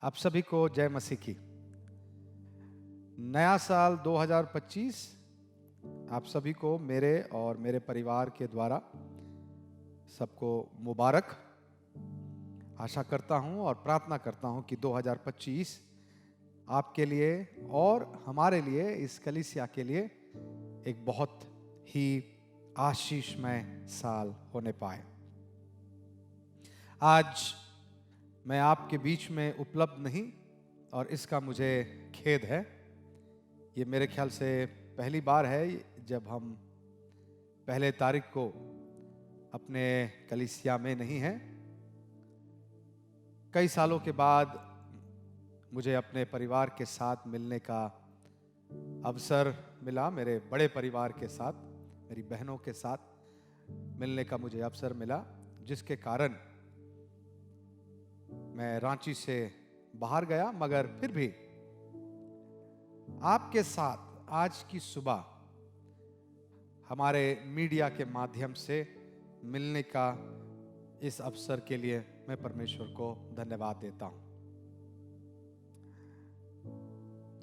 आप सभी को जय मसीह की। नया साल 2025 आप सभी को मेरे और मेरे परिवार के द्वारा सबको मुबारक। आशा करता हूं और प्रार्थना करता हूं कि 2025 आपके लिए और हमारे लिए, इस कलीसिया के लिए एक बहुत ही आशीषमय साल होने पाए। आज मैं आपके बीच में उपलब्ध नहीं और इसका मुझे खेद है। ये मेरे ख्याल से पहली बार है जब हम पहले तारीख को अपने कलीसिया में नहीं हैं। कई सालों के बाद मुझे अपने परिवार के साथ मिलने का अवसर मिला, मेरे बड़े परिवार के साथ, मेरी बहनों के साथ मिलने का मुझे अवसर मिला, जिसके कारण मैं रांची से बाहर गया। मगर फिर भी आपके साथ आज की सुबह हमारे मीडिया के माध्यम से मिलने का इस अवसर के लिए मैं परमेश्वर को धन्यवाद देता हूं।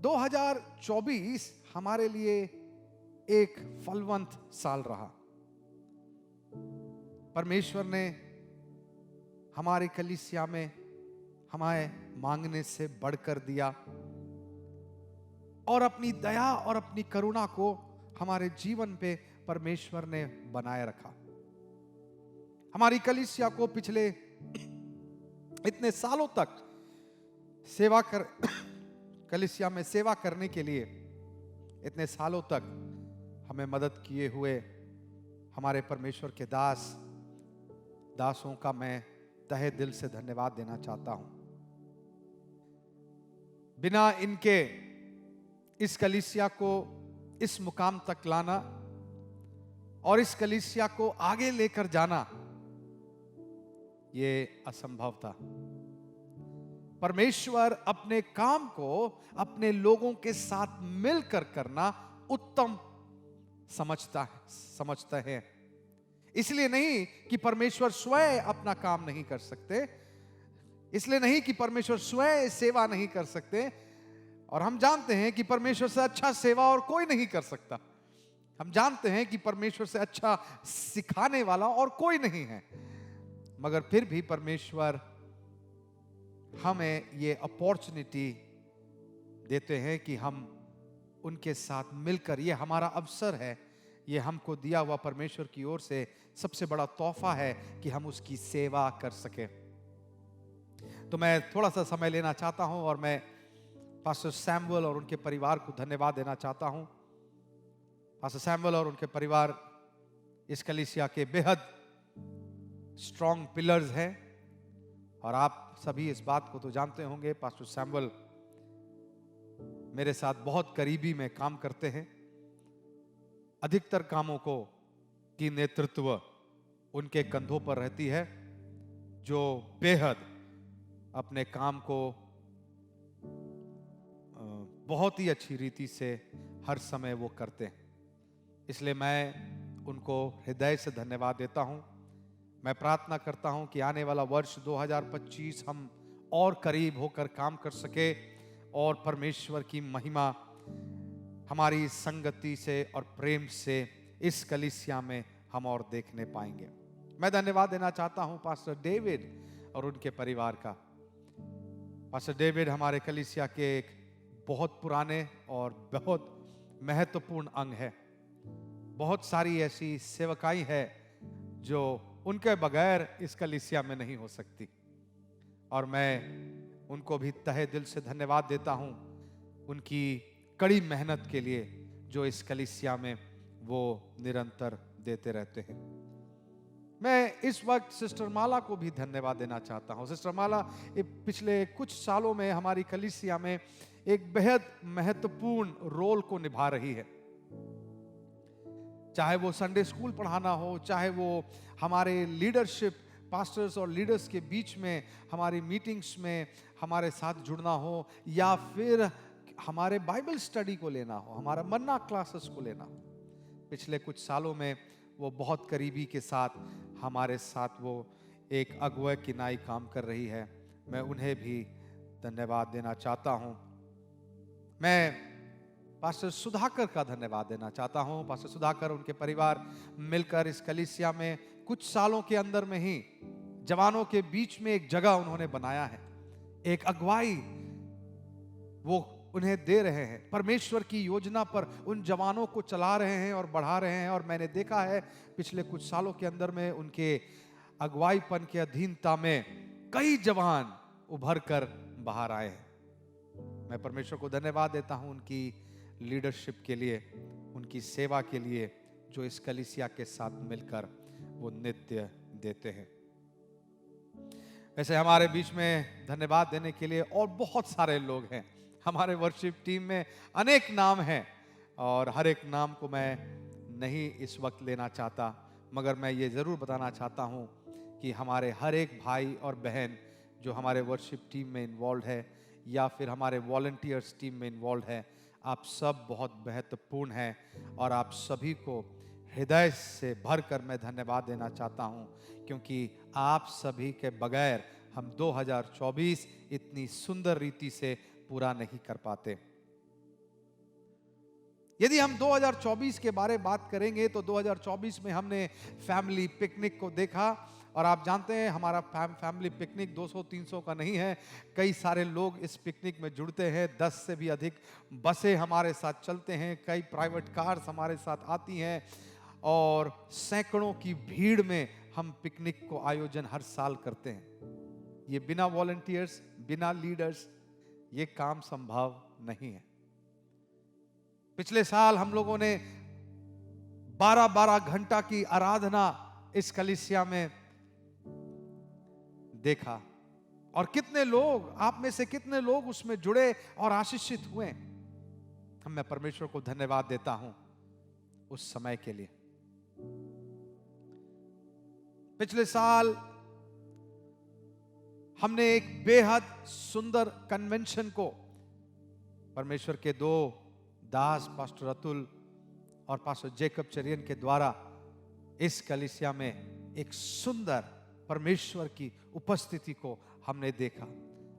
2024 हमारे लिए एक फलवंत साल रहा। परमेश्वर ने हमारे कलीसिया में हमें मांगने से बढ़कर दिया और अपनी दया और अपनी करुणा को हमारे जीवन पे परमेश्वर ने बनाए रखा। हमारी कलीसिया को पिछले इतने सालों तक कलीसिया में सेवा करने के लिए इतने सालों तक हमें मदद किए हुए हमारे परमेश्वर के दासों का मैं तहे दिल से धन्यवाद देना चाहता हूं। बिना इनके इस कलीसिया को इस मुकाम तक लाना और इस कलीसिया को आगे लेकर जाना ये असंभव था। परमेश्वर अपने काम को अपने लोगों के साथ मिलकर करना उत्तम समझता है। इसलिए नहीं कि परमेश्वर स्वयं अपना काम नहीं कर सकते, इसलिए नहीं कि परमेश्वर स्वयं सेवा नहीं कर सकते, और हम जानते हैं कि परमेश्वर से अच्छा सेवा और कोई नहीं कर सकता। हम जानते हैं कि परमेश्वर से अच्छा सिखाने वाला और कोई नहीं है। मगर फिर भी परमेश्वर हमें ये अपॉर्चुनिटी देते हैं कि हम उनके साथ मिलकर, ये हमारा अवसर है, ये हमको दिया हुआ परमेश्वर की ओर से सबसे बड़ा तोहफा है कि हम उसकी सेवा कर सके। तो मैं थोड़ा सा समय लेना चाहता हूं और मैं पास्टर सैमुअल और उनके परिवार को धन्यवाद देना चाहता हूं। पास्टर सैमुअल और उनके परिवार इस कलीसिया के बेहद स्ट्रॉन्ग पिलर्स हैं और आप सभी इस बात को तो जानते होंगे। पास्टर सैमुअल मेरे साथ बहुत करीबी में काम करते हैं। अधिकतर कामों की नेतृत्व उनके कंधों पर रहती है, जो बेहद अपने काम को बहुत ही अच्छी रीति से हर समय वो करते हैं। इसलिए मैं उनको हृदय से धन्यवाद देता हूं। मैं प्रार्थना करता हूं कि आने वाला वर्ष 2025 हम और करीब होकर काम कर सके और परमेश्वर की महिमा हमारी संगति से और प्रेम से इस कलीसिया में हम और देखने पाएंगे। मैं धन्यवाद देना चाहता हूं पास्टर डेविड और उनके परिवार का। पास्टर डेविड हमारे कलीसिया के एक बहुत पुराने और बहुत महत्वपूर्ण अंग है। बहुत सारी ऐसी सेवकाई है जो उनके बगैर इस कलीसिया में नहीं हो सकती, और मैं उनको भी तहे दिल से धन्यवाद देता हूं उनकी कड़ी मेहनत के लिए जो इस कलीसिया में वो निरंतर देते रहते हैं। मैं इस वक्त सिस्टर माला को भी धन्यवाद देना चाहता हूं। सिस्टर माला पिछले कुछ सालों में हमारी कलीसिया में एक बेहद महत्वपूर्ण रोल को निभा रही है। चाहे वो संडे स्कूल पढ़ाना हो, चाहे वो हमारे लीडरशिप, पास्टर्स और लीडर्स के बीच में हमारी मीटिंग्स में हमारे साथ जुड़ना हो, या फिर हमारे बाइबल स्टडी को लेना हो, हमारा मन्ना क्लासेस को लेना हो। पिछले कुछ सालों में वो बहुत करीबी के साथ हमारे साथ वो एक अगुवा की नाई काम कर रही है। मैं उन्हें भी धन्यवाद देना चाहता हूं। मैं पास्टर सुधाकर का धन्यवाद देना चाहता हूं। पास्टर सुधाकर, उनके परिवार मिलकर इस कलीसिया में कुछ सालों के अंदर में ही जवानों के बीच में एक जगह उन्होंने बनाया है, एक अगुवाई वो उन्हें दे रहे हैं, परमेश्वर की योजना पर उन जवानों को चला रहे हैं और बढ़ा रहे हैं। और मैंने देखा है पिछले कुछ सालों के अंदर में उनके अगुवाईपन के अधीनता में कई जवान उभर कर बाहर आए हैं। मैं परमेश्वर को धन्यवाद देता हूं उनकी लीडरशिप के लिए, उनकी सेवा के लिए, जो इस कलीसिया के साथ मिलकर वो नित्य देते हैं। वैसे हमारे बीच में धन्यवाद देने के लिए और बहुत सारे लोग हैं। हमारे वर्शिप टीम में अनेक नाम हैं और हर एक नाम को मैं नहीं इस वक्त लेना चाहता, मगर मैं ये ज़रूर बताना चाहता हूँ कि हमारे हर एक भाई और बहन जो हमारे वर्शिप टीम में इन्वॉल्व है या फिर हमारे वॉलंटियर्स टीम में इन्वॉल्व है, आप सब बहुत महत्वपूर्ण हैं और आप सभी को हृदय से भरकर मैं धन्यवाद देना चाहता हूँ, क्योंकि आप सभी के बगैर हम 2024 इतनी सुंदर रीति से पूरा नहीं कर पाते। यदि हम 2024 के बारे में बात करेंगे तो 2024 में हमने फैमिली पिकनिक को देखा और आप जानते हैं हमारा फैमिली पिकनिक 200-300 का नहीं है। कई सारे लोग इस पिकनिक में जुड़ते हैं, 10 से भी अधिक बसें हमारे साथ चलते हैं, कई प्राइवेट कार्स हमारे साथ आती हैं और सैकड़ों की भीड़ में हम पिकनिक को आयोजन हर साल करते हैं। ये बिना वॉलंटियर्स, बिना लीडर्स ये काम संभव नहीं है। पिछले साल हम लोगों ने 12-12 घंटा की आराधना इस कलीसिया में देखा और कितने लोग, आप में से कितने लोग उसमें जुड़े और आशीषित हुए। मैं परमेश्वर को धन्यवाद देता हूं उस समय के लिए। पिछले साल हमने एक बेहद सुंदर कन्वेंशन को परमेश्वर के दो दास पास्टर अतुल और पास्टर जेकब चरियन के द्वारा इस कलीसिया में एक सुंदर परमेश्वर की उपस्थिति को हमने देखा।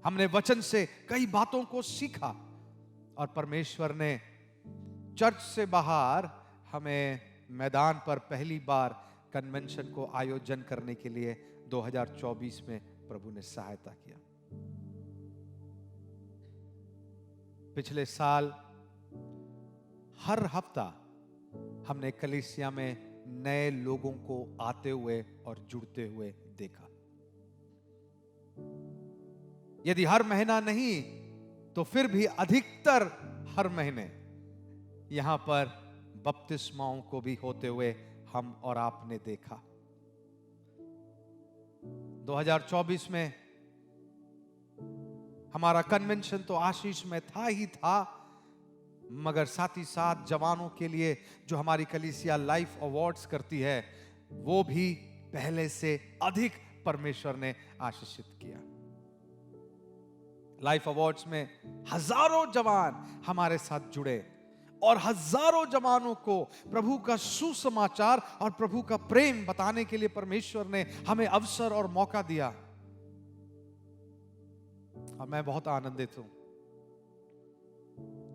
हमने वचन से कई बातों को सीखा और परमेश्वर ने चर्च से बाहर हमें मैदान पर पहली बार कन्वेंशन को आयोजन करने के लिए 2024 में प्रभु ने सहायता किया। पिछले साल हर हफ्ता हमने कलीसिया में नए लोगों को आते हुए और जुड़ते हुए देखा। यदि हर महीना नहीं तो फिर भी अधिकतर हर महीने यहां पर बपतिस्माओं को भी होते हुए हम और आपने देखा। 2024 में हमारा कन्वेंशन तो आशीष में था ही था, मगर साथ ही साथ जवानों के लिए जो हमारी कलीसिया लाइफ अवार्ड्स करती है वो भी पहले से अधिक परमेश्वर ने आशीषित किया। लाइफ अवार्ड्स में हजारों जवान हमारे साथ जुड़े और हजारों जवानों को प्रभु का सुसमाचार और प्रभु का प्रेम बताने के लिए परमेश्वर ने हमें अवसर और मौका दिया और मैं बहुत आनंदित हूं।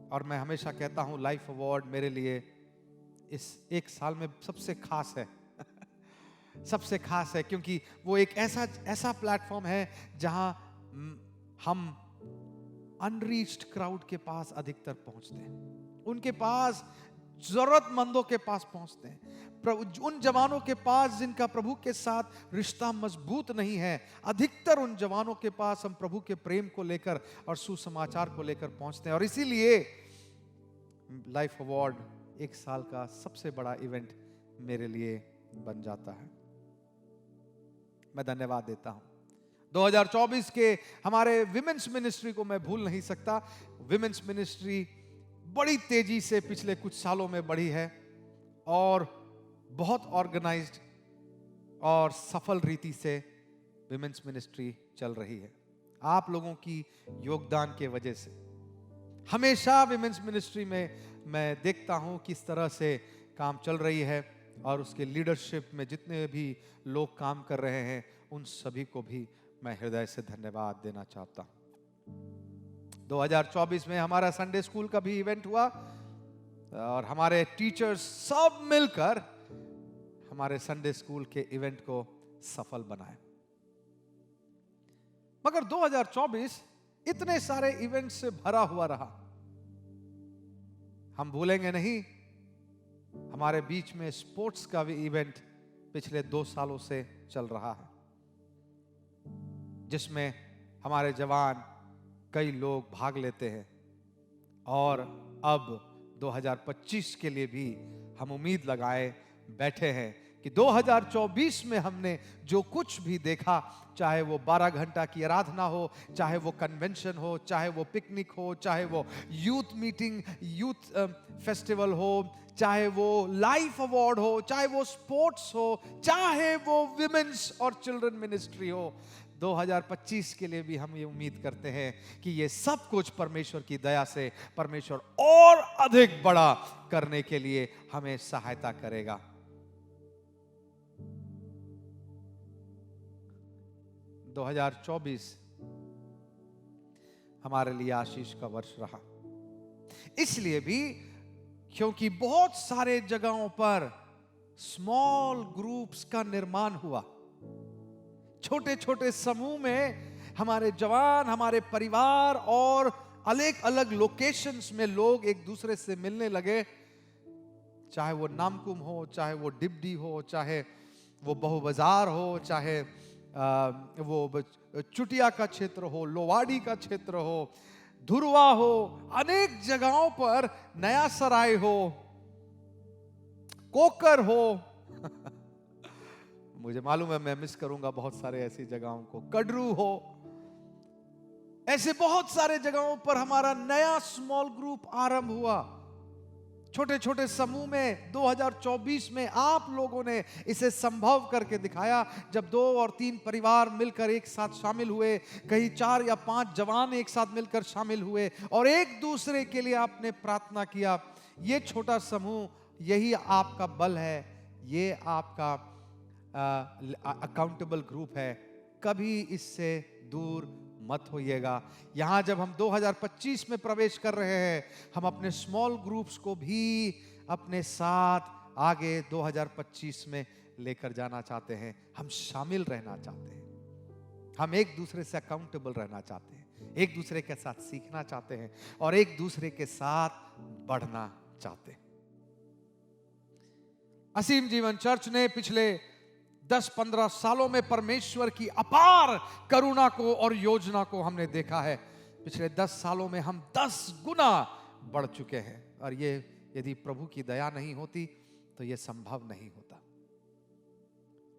और मैं हमेशा कहता हूं लाइफ अवार्ड मेरे लिए इस एक साल में सबसे खास है सबसे खास है, क्योंकि वो एक ऐसा प्लेटफॉर्म है जहां हम अनरीच्ड क्राउड के पास अधिकतर पहुंचते हैं, उनके पास जरूरतमंदों के पास पहुंचते हैं, उन जवानों के पास जिनका प्रभु के साथ रिश्ता मजबूत नहीं है। अधिकतर उन जवानों के पास हम प्रभु के प्रेम को लेकर और सुसमाचार को लेकर पहुंचते हैं। और इसीलिए लाइफ अवार्ड एक साल का सबसे बड़ा इवेंट मेरे लिए बन जाता है। मैं धन्यवाद देता हूं। 2024 के हमारे विमेंस मिनिस्ट्री को मैं भूल नहीं सकता। विमेंस मिनिस्ट्री बड़ी तेजी से पिछले कुछ सालों में बढ़ी है और बहुत ऑर्गेनाइज्ड और सफल रीति से विमेंस मिनिस्ट्री चल रही है। आप लोगों की योगदान के वजह से हमेशा विमेंस मिनिस्ट्री में मैं देखता हूं किस तरह से काम चल रही है और उसके लीडरशिप में जितने भी लोग काम कर रहे हैं उन सभी को भी मैं हृदय से धन्यवाद देना चाहता हूं। 2024 में हमारा संडे स्कूल का भी इवेंट हुआ और हमारे टीचर्स सब मिलकर हमारे संडे स्कूल के इवेंट को सफल बनाए। मगर 2024 इतने सारे इवेंट से भरा हुआ रहा। हम भूलेंगे नहीं, हमारे बीच में स्पोर्ट्स का भी इवेंट पिछले 2 सालों से चल रहा है, जिसमें हमारे जवान कई लोग भाग लेते हैं। और अब 2025 के लिए भी हम उम्मीद लगाए बैठे हैं कि 2024 में हमने जो कुछ भी देखा, चाहे वो 12 घंटा की आराधना हो, चाहे वो कन्वेंशन हो, चाहे वो पिकनिक हो, चाहे वो यूथ मीटिंग, यूथ फेस्टिवल हो, चाहे वो लाइफ अवार्ड हो, चाहे वो स्पोर्ट्स हो, चाहे वो विमेंस और चिल्ड्रन मिनिस्ट्री हो, 2025 के लिए भी हम ये उम्मीद करते हैं कि ये सब कुछ परमेश्वर की दया से परमेश्वर और अधिक बड़ा करने के लिए हमें सहायता करेगा। 2024 हमारे लिए आशीष का वर्ष रहा, इसलिए भी क्योंकि बहुत सारे जगहों पर स्मॉल ग्रुप्स का निर्माण हुआ। छोटे छोटे समूह में हमारे जवान, हमारे परिवार और अलग अलग लोकेशंस में लोग एक दूसरे से मिलने लगे। चाहे वो नामकुम हो, चाहे वो डिबडी हो, चाहे वो बहु बाजार हो, चाहे वो चुटिया का क्षेत्र हो, लोवाड़ी का क्षेत्र हो, धुरवा हो, अनेक जगहों पर नया सराय हो, कोकर हो मुझे मालूम है मैं मिस करूंगा बहुत सारे ऐसी जगहों को, कडरू हो, ऐसे बहुत सारे जगहों पर हमारा नया स्मॉल ग्रुप आरंभ हुआ। छोटे छोटे समूह में 2024 में आप लोगों ने इसे संभव करके दिखाया, जब 2 और 3 परिवार मिलकर एक साथ शामिल हुए, कहीं 4 या 5 जवान एक साथ मिलकर शामिल हुए और एक दूसरे के लिए आपने प्रार्थना किया। ये छोटा समूह, यही आपका बल है, ये आपका अकाउंटेबल ग्रुप है। कभी इससे दूर मत होइएगा। यहां जब हम 2025 में प्रवेश कर रहे हैं, हम अपने स्मॉल ग्रुप्स को भी अपने साथ आगे 2025 में लेकर जाना चाहते हैं। हम शामिल रहना चाहते हैं, हम एक दूसरे से अकाउंटेबल रहना चाहते हैं, एक दूसरे के साथ सीखना चाहते हैं और एक दूसरे के साथ बढ़ना चाहते हैं। असीम जीवन चर्च ने पिछले 10-15 सालों में परमेश्वर की अपार करुणा को और योजना को हमने देखा है। पिछले 10 सालों में हम 10 गुना बढ़ चुके हैं और ये यदि प्रभु की दया नहीं होती तो ये संभव नहीं होता।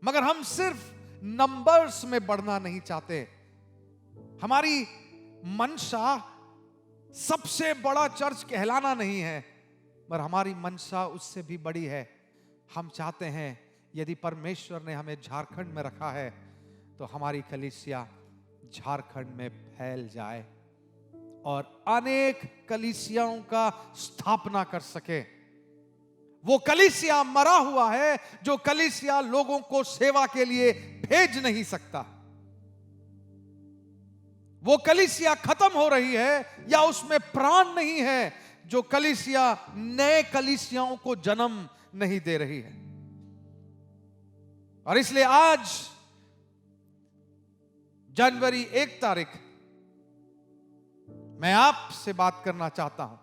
मगर हम सिर्फ नंबर्स में बढ़ना नहीं चाहते। हमारी मंशा सबसे बड़ा चर्च कहलाना नहीं है, मगर हमारी मंशा उससे भी बड़ी है। हम चाहते हैं यदि परमेश्वर ने हमें झारखंड में रखा है तो हमारी कलीसिया झारखंड में फैल जाए और अनेक कलीसियाओं का स्थापना कर सके। वो कलीसिया मरा हुआ है जो कलीसिया लोगों को सेवा के लिए भेज नहीं सकता। वो कलीसिया खत्म हो रही है या उसमें प्राण नहीं है जो कलीसिया नए कलीसियाओं को जन्म नहीं दे रही है। और इसलिए आज जनवरी 1 तारीख मैं आपसे बात करना चाहता हूं,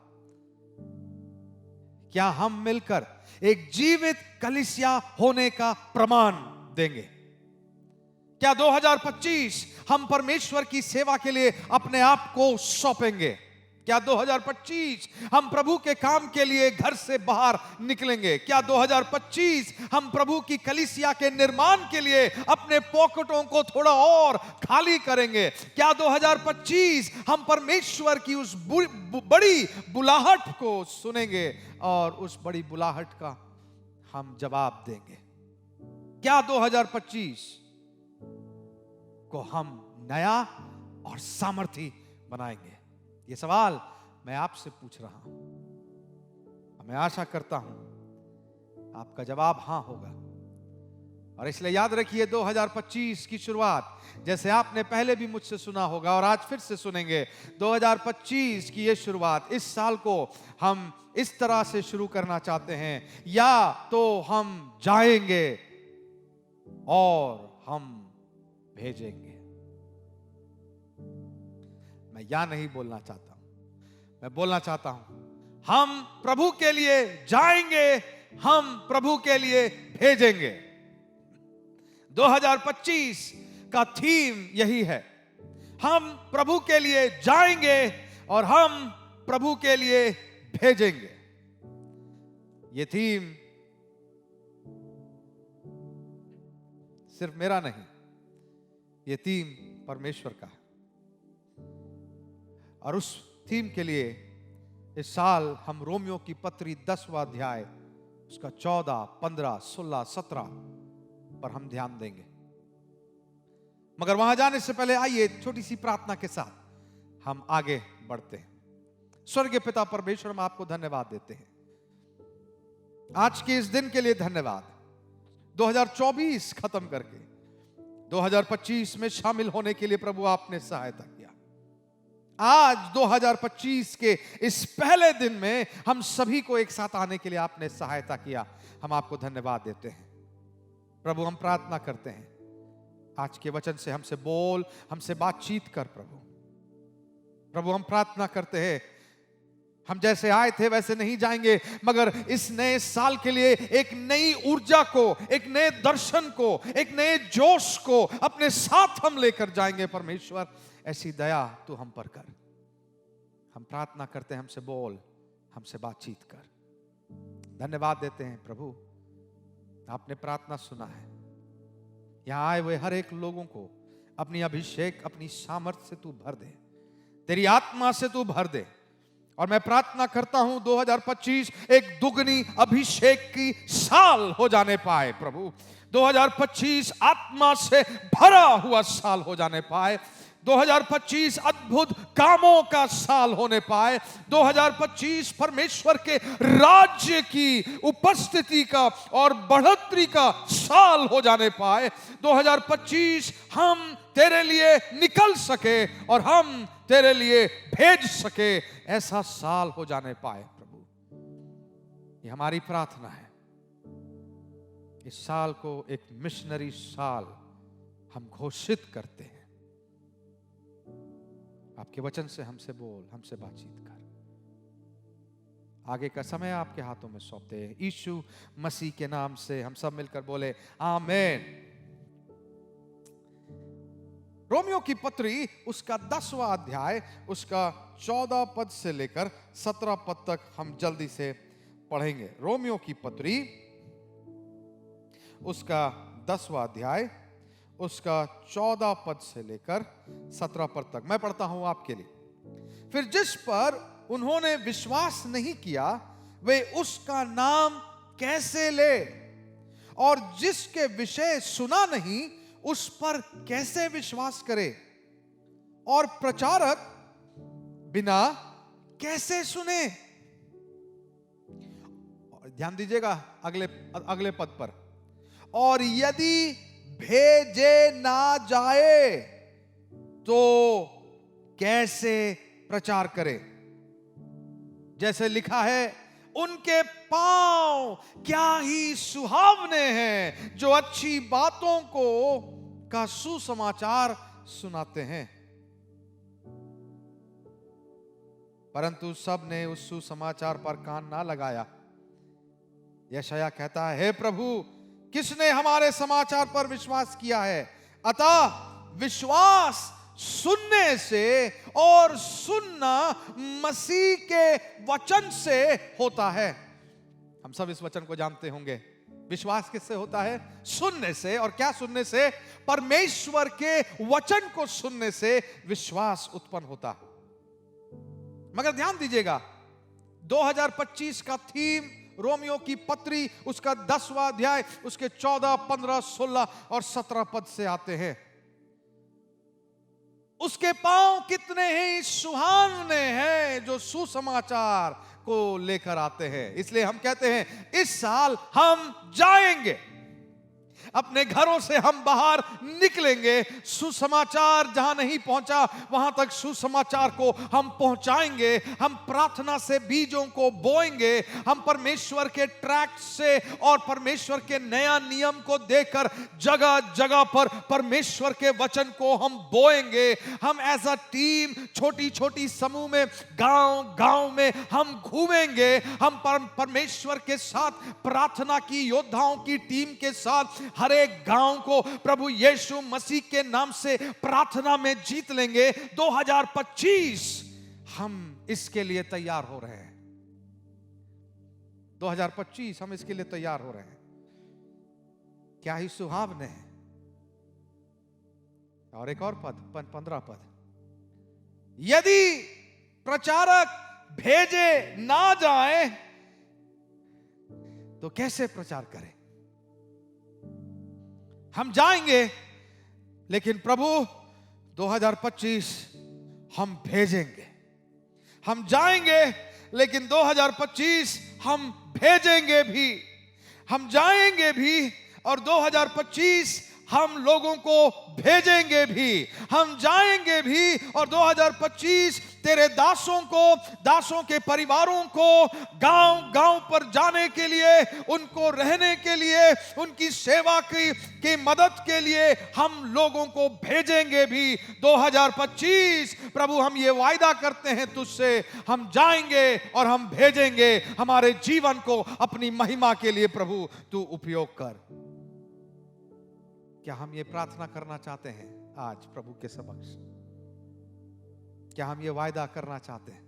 क्या हम मिलकर एक जीवित कलीसिया होने का प्रमाण देंगे? क्या 2025 हम परमेश्वर की सेवा के लिए अपने आप को सौंपेंगे? क्या 2025 हम प्रभु के काम के लिए घर से बाहर निकलेंगे? क्या 2025 हम प्रभु की कलीसिया के निर्माण के लिए अपने पॉकेटों को थोड़ा और खाली करेंगे? क्या 2025 हम परमेश्वर की उस बड़ी बुलाहट को सुनेंगे और उस बड़ी बुलाहट का हम जवाब देंगे? क्या 2025 को हम नया और सामर्थी बनाएंगे? ये सवाल मैं आपसे पूछ रहा हूं। मैं आशा करता हूं आपका जवाब हां होगा और इसलिए याद रखिए 2025 की शुरुआत जैसे आपने पहले भी मुझसे सुना होगा और आज फिर से सुनेंगे, 2025 की ये शुरुआत, इस साल को हम इस तरह से शुरू करना चाहते हैं, या तो हम जाएंगे और हम भेजेंगे। मैं या नहीं बोलना चाहता हूं, मैं बोलना चाहता हूं हम प्रभु के लिए जाएंगे, हम प्रभु के लिए भेजेंगे। 2025 का थीम यही है, हम प्रभु के लिए जाएंगे और हम प्रभु के लिए भेजेंगे। ये थीम सिर्फ मेरा नहीं, ये थीम परमेश्वर का है। और उस थीम के लिए इस साल हम रोमियो की पत्री 10वां अध्याय उसका 14, 15, 16, 17 पर हम ध्यान देंगे। मगर वहां जाने से पहले आइए छोटी सी प्रार्थना के साथ हम आगे बढ़ते हैं। स्वर्गीय पिता परमेश्वर, हम आपको धन्यवाद देते हैं आज के इस दिन के लिए। धन्यवाद 2024 खत्म करके 2025 में शामिल होने के लिए प्रभु आपने सहायता किया। आज 2025 के इस पहले दिन में हम सभी को एक साथ आने के लिए आपने सहायता किया, हम आपको धन्यवाद देते हैं। प्रभु हम प्रार्थना करते हैं आज के वचन से हमसे बोल, हमसे बातचीत कर प्रभु। प्रभु हम प्रार्थना करते हैं हम जैसे आए थे वैसे नहीं जाएंगे, मगर इस नए साल के लिए एक नई ऊर्जा को, एक नए दर्शन को, एक नए जोश को अपने साथ हम लेकर जाएंगे। परमेश्वर ऐसी दया तू हम पर कर। हम प्रार्थना करते हैं हमसे बोल, हमसे बातचीत कर। धन्यवाद देते हैं प्रभु, आपने प्रार्थना सुना है। यहां आए हुए हर एक लोगों को अपनी अभिषेक, अपनी सामर्थ्य से तू भर दे, तेरी आत्मा से तू भर दे। और मैं प्रार्थना करता हूं 2025 एक दुगनी अभिषेक की साल हो जाने पाए प्रभु। 2025 आत्मा से भरा हुआ साल हो जाने पाए। 2025 अद्भुत कामों का साल होने पाए। 2025 परमेश्वर के राज्य की उपस्थिति का और बढ़ोतरी का साल हो जाने पाए। 2025 हम तेरे लिए निकल सके और हम तेरे लिए भेज सके, ऐसा साल हो जाने पाए प्रभु। ये हमारी प्रार्थना है। इस साल को एक मिशनरी साल हम घोषित करते हैं। आपके वचन से हमसे बोल, हमसे बातचीत कर। आगे का समय आपके हाथों में सौंपते हैं। यीशु मसीह के नाम से हम सब मिलकर बोले आमीन। रोमियो की पत्री उसका 10वां अध्याय उसका 14 पद से लेकर 17 पद तक हम जल्दी से पढ़ेंगे। रोमियो की पत्री उसका 10वां अध्याय उसका 14 पद से लेकर 17 पद तक मैं पढ़ता हूं आपके लिए। फिर जिस पर उन्होंने विश्वास नहीं किया वे उसका नाम कैसे ले, और जिसके विषय सुना नहीं उस पर कैसे विश्वास करे, और प्रचारक बिना कैसे सुने। ध्यान दीजिएगा अगले पद पर, और यदि भेजे ना जाए तो कैसे प्रचार करे। जैसे लिखा है, उनके पांव क्या ही सुहावने हैं जो अच्छी बातों का सुसमाचार सुनाते हैं। परंतु सब ने उस सुसमाचार पर कान ना लगाया। यशायाह कहता है, हे प्रभु किसने हमारे समाचार पर विश्वास किया है। अतः विश्वास सुनने से और सुनना मसीह के वचन से होता है। हम सब इस वचन को जानते होंगे। विश्वास किससे होता है? सुनने से। और क्या सुनने से? परमेश्वर के वचन को सुनने से विश्वास उत्पन्न होता। मगर ध्यान दीजिएगा 2025 का थीम रोमियो की पत्री उसका 10वां अध्याय उसके 14, 15, 16 और 17 पद से आते हैं। उसके पांव कितने ही सुहावने हैं जो सुसमाचार को लेकर आते हैं। इसलिए हम कहते हैं इस साल हम जाएंगे। अपने घरों से हम बाहर निकलेंगे, सुसमाचार जहां नहीं पहुंचा वहां तक सुसमाचार को हम पहुंचाएंगे। हम प्रार्थना से बीजों को बोएंगे, हम परमेश्वर के ट्रैक्ट से और परमेश्वर के नया नियम को देकर जगह जगह पर परमेश्वर के वचन को हम बोएंगे। हम एज अ टीम छोटी छोटी समूह में गांव गांव में हम घूमेंगे। हम परमेश्वर के साथ प्रार्थना की योद्धाओं की टीम के साथ हर एक गांव को प्रभु यीशु मसीह के नाम से प्रार्थना में जीत लेंगे। 2025 हम इसके लिए तैयार हो रहे हैं। 2025 हम इसके लिए तैयार हो रहे हैं। क्या ही सुहावने है। और एक और पद, 15 पद, यदि प्रचारक भेजे ना जाए तो कैसे प्रचार करें? हम जाएंगे, लेकिन प्रभु 2025 हम भेजेंगे। हम जाएंगे, लेकिन 2025 हम भेजेंगे भी। हम जाएंगे भी और 2025 हम लोगों को भेजेंगे भी। हम जाएंगे भी और 2025 तेरे दासों को, दासों के परिवारों को गांव गांव पर जाने के लिए, उनको रहने के लिए, उनकी सेवा की मदद के लिए हम लोगों को भेजेंगे भी। 2025 प्रभु हम ये वायदा करते हैं तुझसे, हम जाएंगे और हम भेजेंगे। हमारे जीवन को अपनी महिमा के लिए प्रभु तू उपयोग कर। क्या हम ये प्रार्थना करना चाहते हैं आज प्रभु के समक्ष? क्या हम ये वायदा करना चाहते हैं?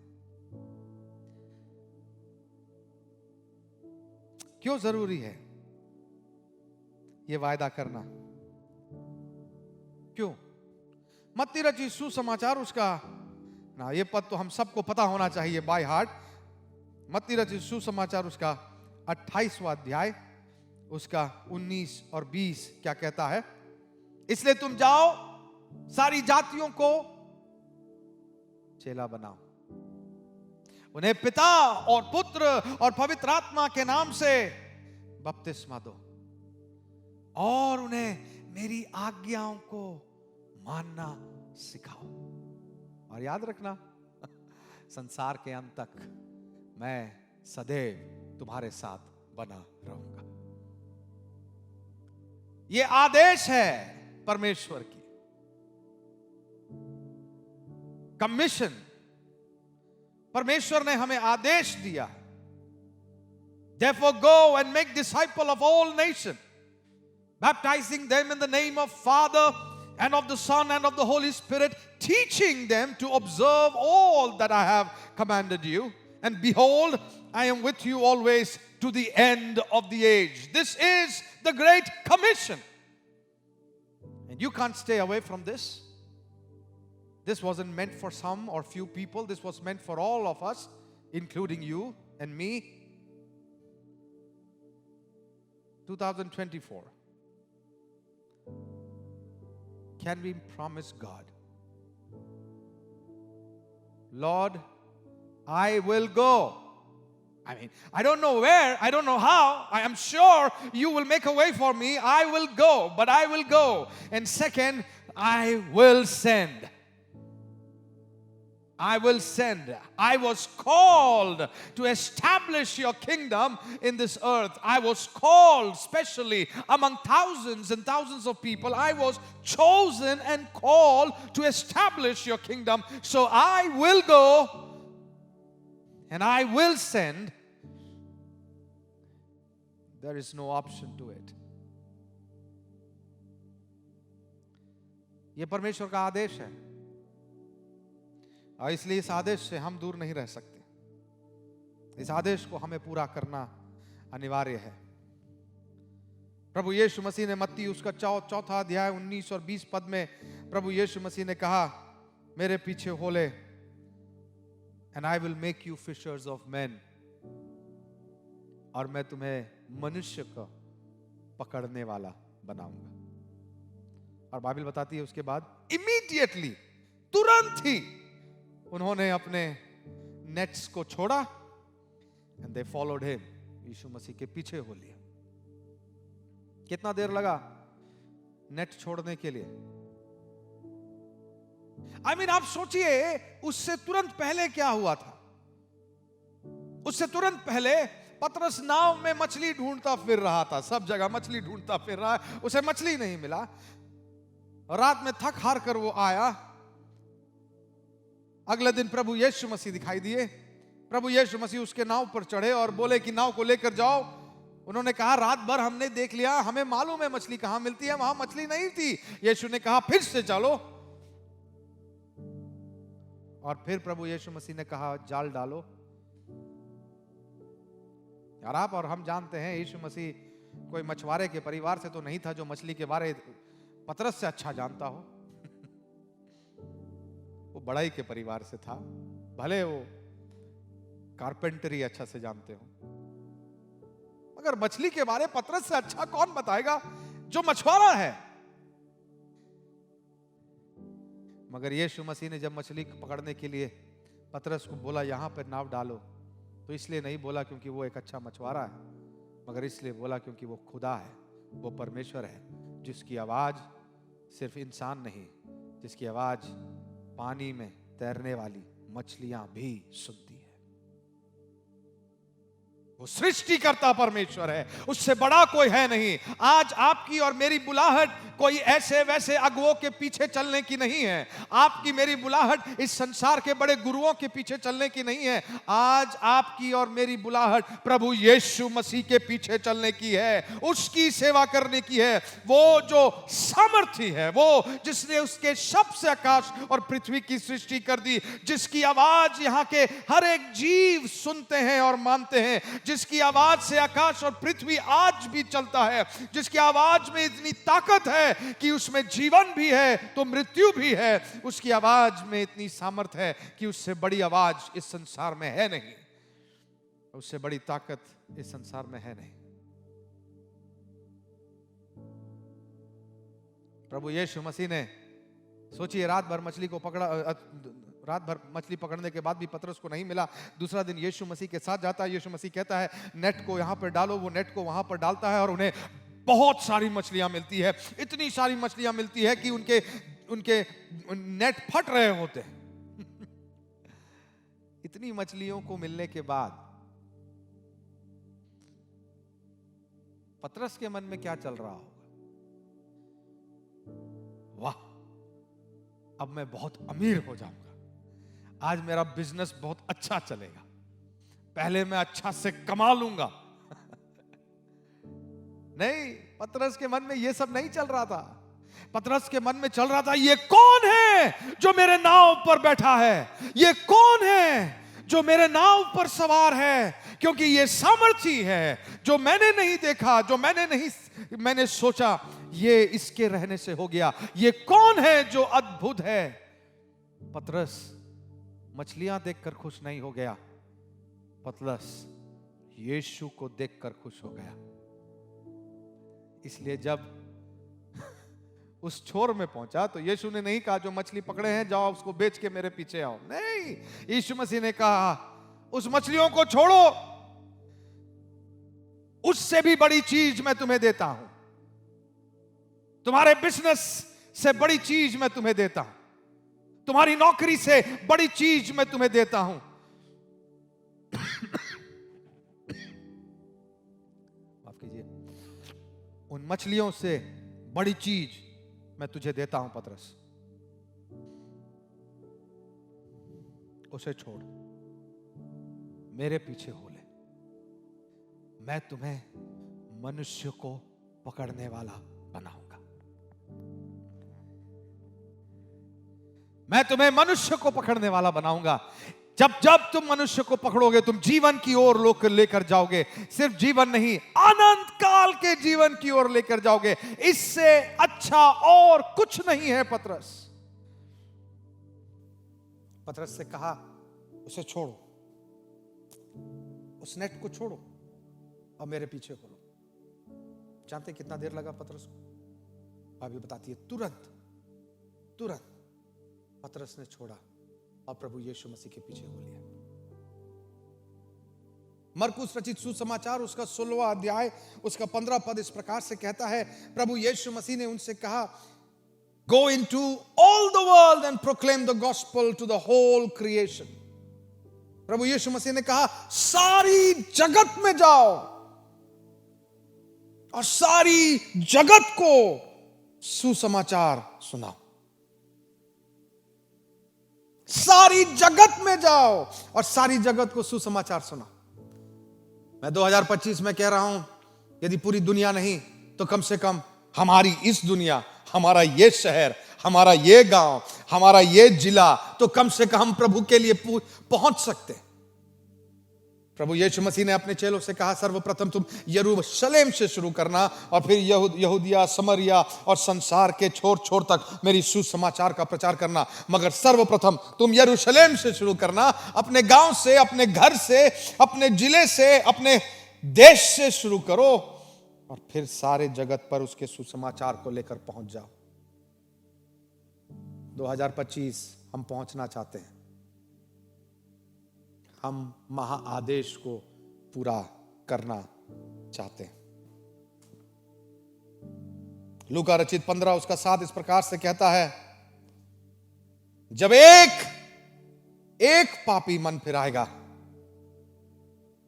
क्यों जरूरी है ये वायदा करना? क्यों? मत्ती रचित सुसमाचार उसका ना, ये पद तो हम सबको पता होना चाहिए बाय हार्ट। मत्ती रचित सुसमाचार उसका 28वां अध्याय, उसका 19 और 20 क्या कहता है? इसलिए तुम जाओ, सारी जातियों को चेला बनाओ, उन्हें पिता और पुत्र और पवित्र आत्मा के नाम से बपतिस्मा दो और उन्हें मेरी आज्ञाओं को मानना सिखाओ। और याद रखना, संसार के अंत तक मैं सदैव तुम्हारे साथ बना रहूंगा। ये आदेश है परमेश्वर की, कमीशन। परमेश्वर ने हमें आदेश दिया, therefore go and make disciple of all nations, baptizing them in the name of Father and of the Son and of the Holy Spirit, teaching them to observe all that I have commanded you. And behold, I am with you always to the end of the age. This is the Great Commission. And you can't stay away from this. This wasn't meant for some or few people. This was meant for all of us, including you and me. 2024. Can we promise God, Lord, I will go? I mean, I don't know where, I don't know how. I am sure you will make a way for me. I will go, but I will go. And second, I will send. I will send. I was called to establish your kingdom in this earth. I was called specially among thousands and thousands of people. I was chosen and called to establish your kingdom. So I will go and I will send. There is no option to it. ये परमेश्वर का आदेश है और इसलिए इस आदेश से हम दूर नहीं रह सकते। इस आदेश को हमें पूरा करना अनिवार्य है। प्रभु यीशु मसीह ने मत्ती उसका 4 अध्याय 19 और 20 पद में प्रभु यीशु मसीह ने कहा, मेरे पीछे हो ले and I will make you fishers of men, और मैं तुम्हें मनुष्य को पकड़ने वाला बनाऊंगा। और बाइबल बताती है उसके बाद इमीडिएटली, तुरंत ही उन्होंने अपने नेट्स को छोड़ा and they followed him. यीशु मसीह के पीछे हो लिया। कितना देर लगा नेट छोड़ने के लिए? आप सोचिए उससे तुरंत पहले क्या हुआ था। उससे तुरंत पहले पतरस नाव में मछली ढूंढता फिर रहा था, सब जगह मछली ढूंढता फिर रहा है, उसे मछली नहीं मिला। रात में थक हार कर वो आया। अगले दिन प्रभु यीशु मसीह दिखाई दिए। प्रभु यीशु मसीह उसके नाव पर चढ़े और बोले कि नाव को लेकर जाओ। उन्होंने कहा रात भर हमने देख लिया, हमें मालूम है मछली कहां मिलती है, वहां मछली नहीं थी। यीशु ने कहा फिर से चलो। और फिर प्रभु यीशु मसीह ने कहा जाल डालो। यार आप और हम जानते हैं यीशु मसीह कोई मछुआरे के परिवार से तो नहीं था जो मछली के बारे पतरस से अच्छा जानता हो। वो बड़ाई के परिवार से था, भले वो कारपेंटरी अच्छा से जानते हो, मगर मछली के बारे पतरस से अच्छा कौन बताएगा जो मछुआरा है। मगर यीशु मसीह ने जब मछली पकड़ने के लिए पतरस को बोला यहां पर नाव डालो, तो इसलिए नहीं बोला क्योंकि वो एक अच्छा मछुआरा है, मगर इसलिए बोला क्योंकि वो खुदा है, वो परमेश्वर है, जिसकी आवाज सिर्फ इंसान नहीं, जिसकी आवाज पानी में तैरने वाली मछलियां भी सुनती है। वो सृष्टिकर्ता परमेश्वर है, उससे बड़ा कोई है नहीं। आज आपकी और मेरी बुलाहट कोई ऐसे वैसे अगुओं के पीछे चलने की नहीं है। आपकी मेरी बुलाहट इस संसार के बड़े गुरुओं के पीछे चलने की नहीं है। आज आपकी और मेरी बुलाहट प्रभु यीशु मसीह के पीछे चलने की है, उसकी सेवा करने की है। वो जो सामर्थी है, वो जिसने उसके शब्द से आकाश और पृथ्वी की सृष्टि कर दी, जिसकी आवाज यहाँ के हर एक जीव सुनते हैं और मानते हैं, जिसकी आवाज से आकाश और पृथ्वी आज भी चलता है, जिसकी आवाज में इतनी ताकत है कि उसमें जीवन भी है तो मृत्यु भी है, उसकी आवाज में इतनी सामर्थ्य है कि उससे बड़ी आवाज इस संसार में है नहीं, उससे बड़ी ताकत इस संसार में है नहीं। प्रभु यीशु मसीह ने सोचिए रात भर मछली को पकड़ा, रात भर मछली पकड़ने के बाद भी पतरस को नहीं मिला। दूसरा दिन यीशु मसीह के साथ जाता है। यीशु मसीह कहता है नेट को यहां पर डालो, वो नेट को वहां पर डालता है और उन्हें बहुत सारी मछलियां मिलती है। इतनी सारी मछलियां मिलती है कि उनके नेट फट रहे होते हैं। इतनी मछलियों को मिलने के बाद पतरस के मन में क्या चल रहा होगा? वाह, अब मैं बहुत अमीर हो जाऊंगा, आज मेरा बिजनेस बहुत अच्छा चलेगा, पहले मैं अच्छा से कमा लूंगा। नहीं, पतरस के मन में यह सब नहीं चल रहा था। पतरस के मन में चल रहा था ये कौन है जो मेरे नाव पर बैठा है, ये कौन है जो मेरे नाव पर सवार है, क्योंकि ये सामर्थी है जो मैंने नहीं देखा, जो मैंने सोचा ये इसके रहने से हो गया। ये कौन है जो अद्भुत है। पतरस मछलियां देखकर खुश नहीं हो गया, पतरस यीशु को देखकर खुश हो गया। इसलिए जब उस छोर में पहुंचा तो यीशु ने नहीं कहा जो मछली पकड़े हैं जाओ उसको बेच के मेरे पीछे आओ। नहीं, यीशु मसीह ने कहा उस मछलियों को छोड़ो, उससे भी बड़ी चीज मैं तुम्हें देता हूं, तुम्हारे बिजनेस से बड़ी चीज मैं तुम्हें देता हूं, तुम्हारी नौकरी से बड़ी चीज मैं तुम्हें देता हूं। माफ कीजिए, उन मछलियों से बड़ी चीज मैं तुझे देता हूं पतरस, उसे छोड़, मेरे पीछे हो ले, मैं तुम्हें मनुष्य को पकड़ने वाला बनाऊंगा, मैं तुम्हें मनुष्य को पकड़ने वाला बनाऊंगा। जब जब तुम मनुष्य को पकड़ोगे तुम जीवन की ओर लेकर जाओगे, सिर्फ जीवन नहीं अनंत काल के जीवन की ओर लेकर जाओगे। इससे अच्छा और कुछ नहीं है। पतरस से कहा उसे छोड़ो, उस नेट को छोड़ो और मेरे पीछे हो लो। जानते कितना देर लगा पतरस को? बाइबल बताती है तुरंत पतरस ने छोड़ा और प्रभु यीशु मसीह के पीछे हो लिया। मरकुस रचित सुसमाचार उसका 16वां अध्याय उसका 15 पद इस प्रकार से कहता है, प्रभु यीशु मसीह ने उनसे कहा, go into all the world and proclaim the gospel to the whole creation. प्रभु यीशु मसीह ने कहा, सारी जगत में जाओ और सारी जगत को सुसमाचार सुनाओ। सारी जगत में जाओ और सारी जगत को सुसमाचार सुनाओ। मैं 2025 में कह रहा हूं, यदि पूरी दुनिया नहीं तो कम से कम हमारी इस दुनिया, हमारा ये शहर, हमारा ये गांव, हमारा ये जिला, तो कम से कम हम प्रभु के लिए पहुंच सकते हैं। प्रभु यीशु मसीह ने अपने चेलों से कहा, सर्वप्रथम तुम यरूशलेम से शुरू करना और फिर यहूदिया, समरिया और संसार के छोर छोर तक मेरी सुसमाचार का प्रचार करना। मगर सर्वप्रथम तुम यरूशलेम से शुरू करना, अपने गांव से, अपने घर से, अपने जिले से, अपने देश से शुरू करो और फिर सारे जगत पर उसके सुसमाचार को लेकर पहुंच जाओ। 2025 हम पहुंचना चाहते हैं। हम महाआदेश को पूरा करना चाहते हैं। लूका रचित 15 उसका 7 इस प्रकार से कहता है, जब एक पापी मन फिराएगा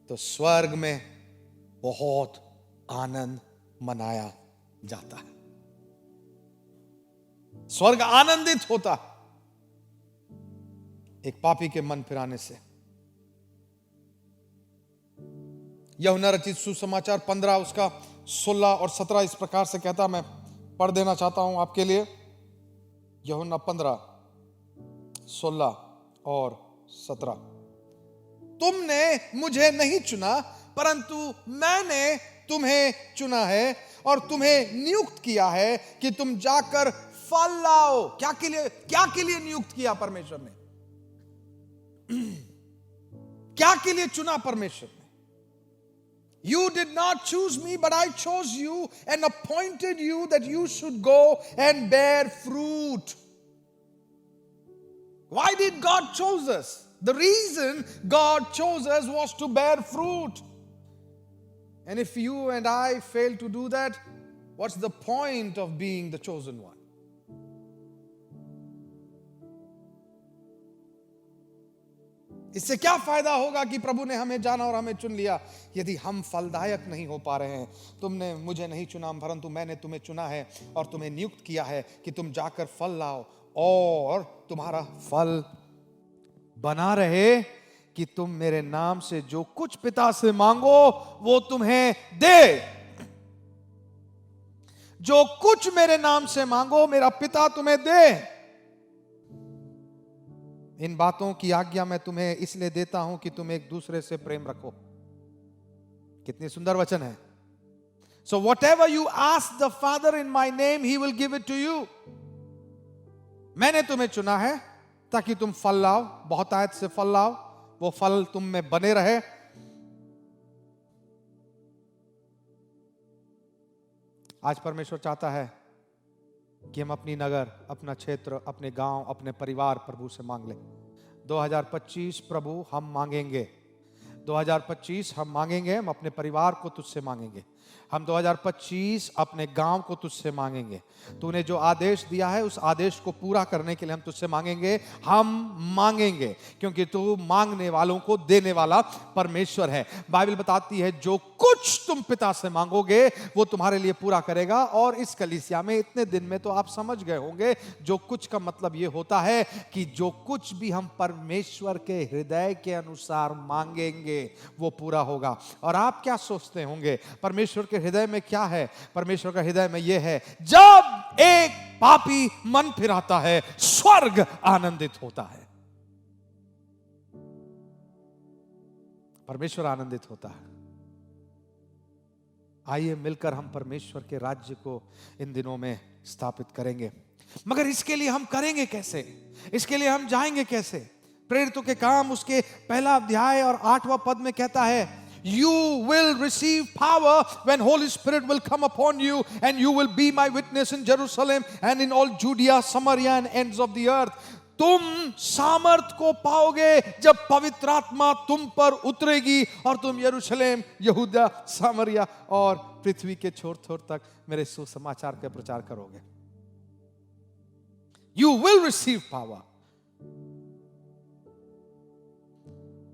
तो स्वर्ग में बहुत आनंद मनाया जाता है। स्वर्ग आनंदित होता है एक पापी के मन फिराने से। यूहन्ना रचित सुसमाचार 15 उसका 16 और 17 इस प्रकार से कहता, मैं पढ़ देना चाहता हूं आपके लिए। यूहन्ना 15 16 और 17, तुमने मुझे नहीं चुना परंतु मैंने तुम्हें चुना है और तुम्हें नियुक्त किया है कि तुम जाकर फल लाओ। क्या के लिए नियुक्त किया परमेश्वर ने? क्या के लिए चुना परमेश्वर ने? You did not choose me, but I chose you and appointed you that you should go and bear fruit. Why did God choose us? The reason God chose us was to bear fruit. And if you and I fail to do that, what's the point of being the chosen one? इससे क्या फायदा होगा कि प्रभु ने हमें जाना और हमें चुन लिया यदि हम फलदायक नहीं हो पा रहे हैं। तुमने मुझे नहीं चुना परंतु मैंने तुम्हें चुना है और तुम्हें नियुक्त किया है कि तुम जाकर फल लाओ और तुम्हारा फल बना रहे, कि तुम मेरे नाम से जो कुछ पिता से मांगो वो तुम्हें दे। जो कुछ मेरे नाम से मांगो मेरा पिता तुम्हें दे। इन बातों की आज्ञा मैं तुम्हें इसलिए देता हूं कि तुम एक दूसरे से प्रेम रखो। कितनी सुंदर वचन है। So whatever you ask the Father in my name, He will give it to you. मैंने तुम्हें चुना है ताकि तुम फल लाओ, बहुतायत से फल लाओ, वो फल तुम में बने रहे। आज परमेश्वर चाहता है कि हम अपनी नगर, अपना क्षेत्र, अपने गांव, अपने परिवार प्रभु से मांग लें। 2025 प्रभु हम मांगेंगे। 2025 हम मांगेंगे, हम अपने परिवार को तुझसे मांगेंगे। हम 2025 अपने गांव को तुझसे मांगेंगे। तूने जो आदेश दिया है उस आदेश को पूरा करने के लिए हम तुझसे मांगेंगे। हम मांगेंगे क्योंकि तू मांगने वालों को देने वाला परमेश्वर है। बाइबल बताती है जो कुछ तुम पिता से मांगोगे वो तुम्हारे लिए पूरा करेगा। और इस कलीसिया में इतने दिन में तो आप समझ गए होंगे जो कुछ का मतलब ये होता है कि जो कुछ भी हम परमेश्वर के हृदय के अनुसार मांगेंगे वो पूरा होगा। और आप क्या सोचते होंगे परमेश्वर के हृदय में क्या है? परमेश्वर का हृदय में यह है, जब एक पापी मन फिराता है स्वर्ग आनंदित होता है। परमेश्वर आनंदित होता है। आइए मिलकर हम परमेश्वर के राज्य को इन दिनों में स्थापित करेंगे। मगर इसके लिए हम करेंगे कैसे? इसके लिए हम जाएंगे कैसे? प्रेरितों के काम उसके पहला अध्याय और 8वां पद में कहता है, You will receive power when Holy Spirit will come upon you, and you will be my witness in Jerusalem and in all Judea, Samaria and ends of the earth. तुम सामर्थ को पाओगे जब पवित्र आत्मा तुम पर उतरेगी और तुम यरूशलेम, यहूदा, सामरिया और पृथ्वी के छोर-छोर तक मेरे सुसमाचार का प्रचार करोगे। You will receive power।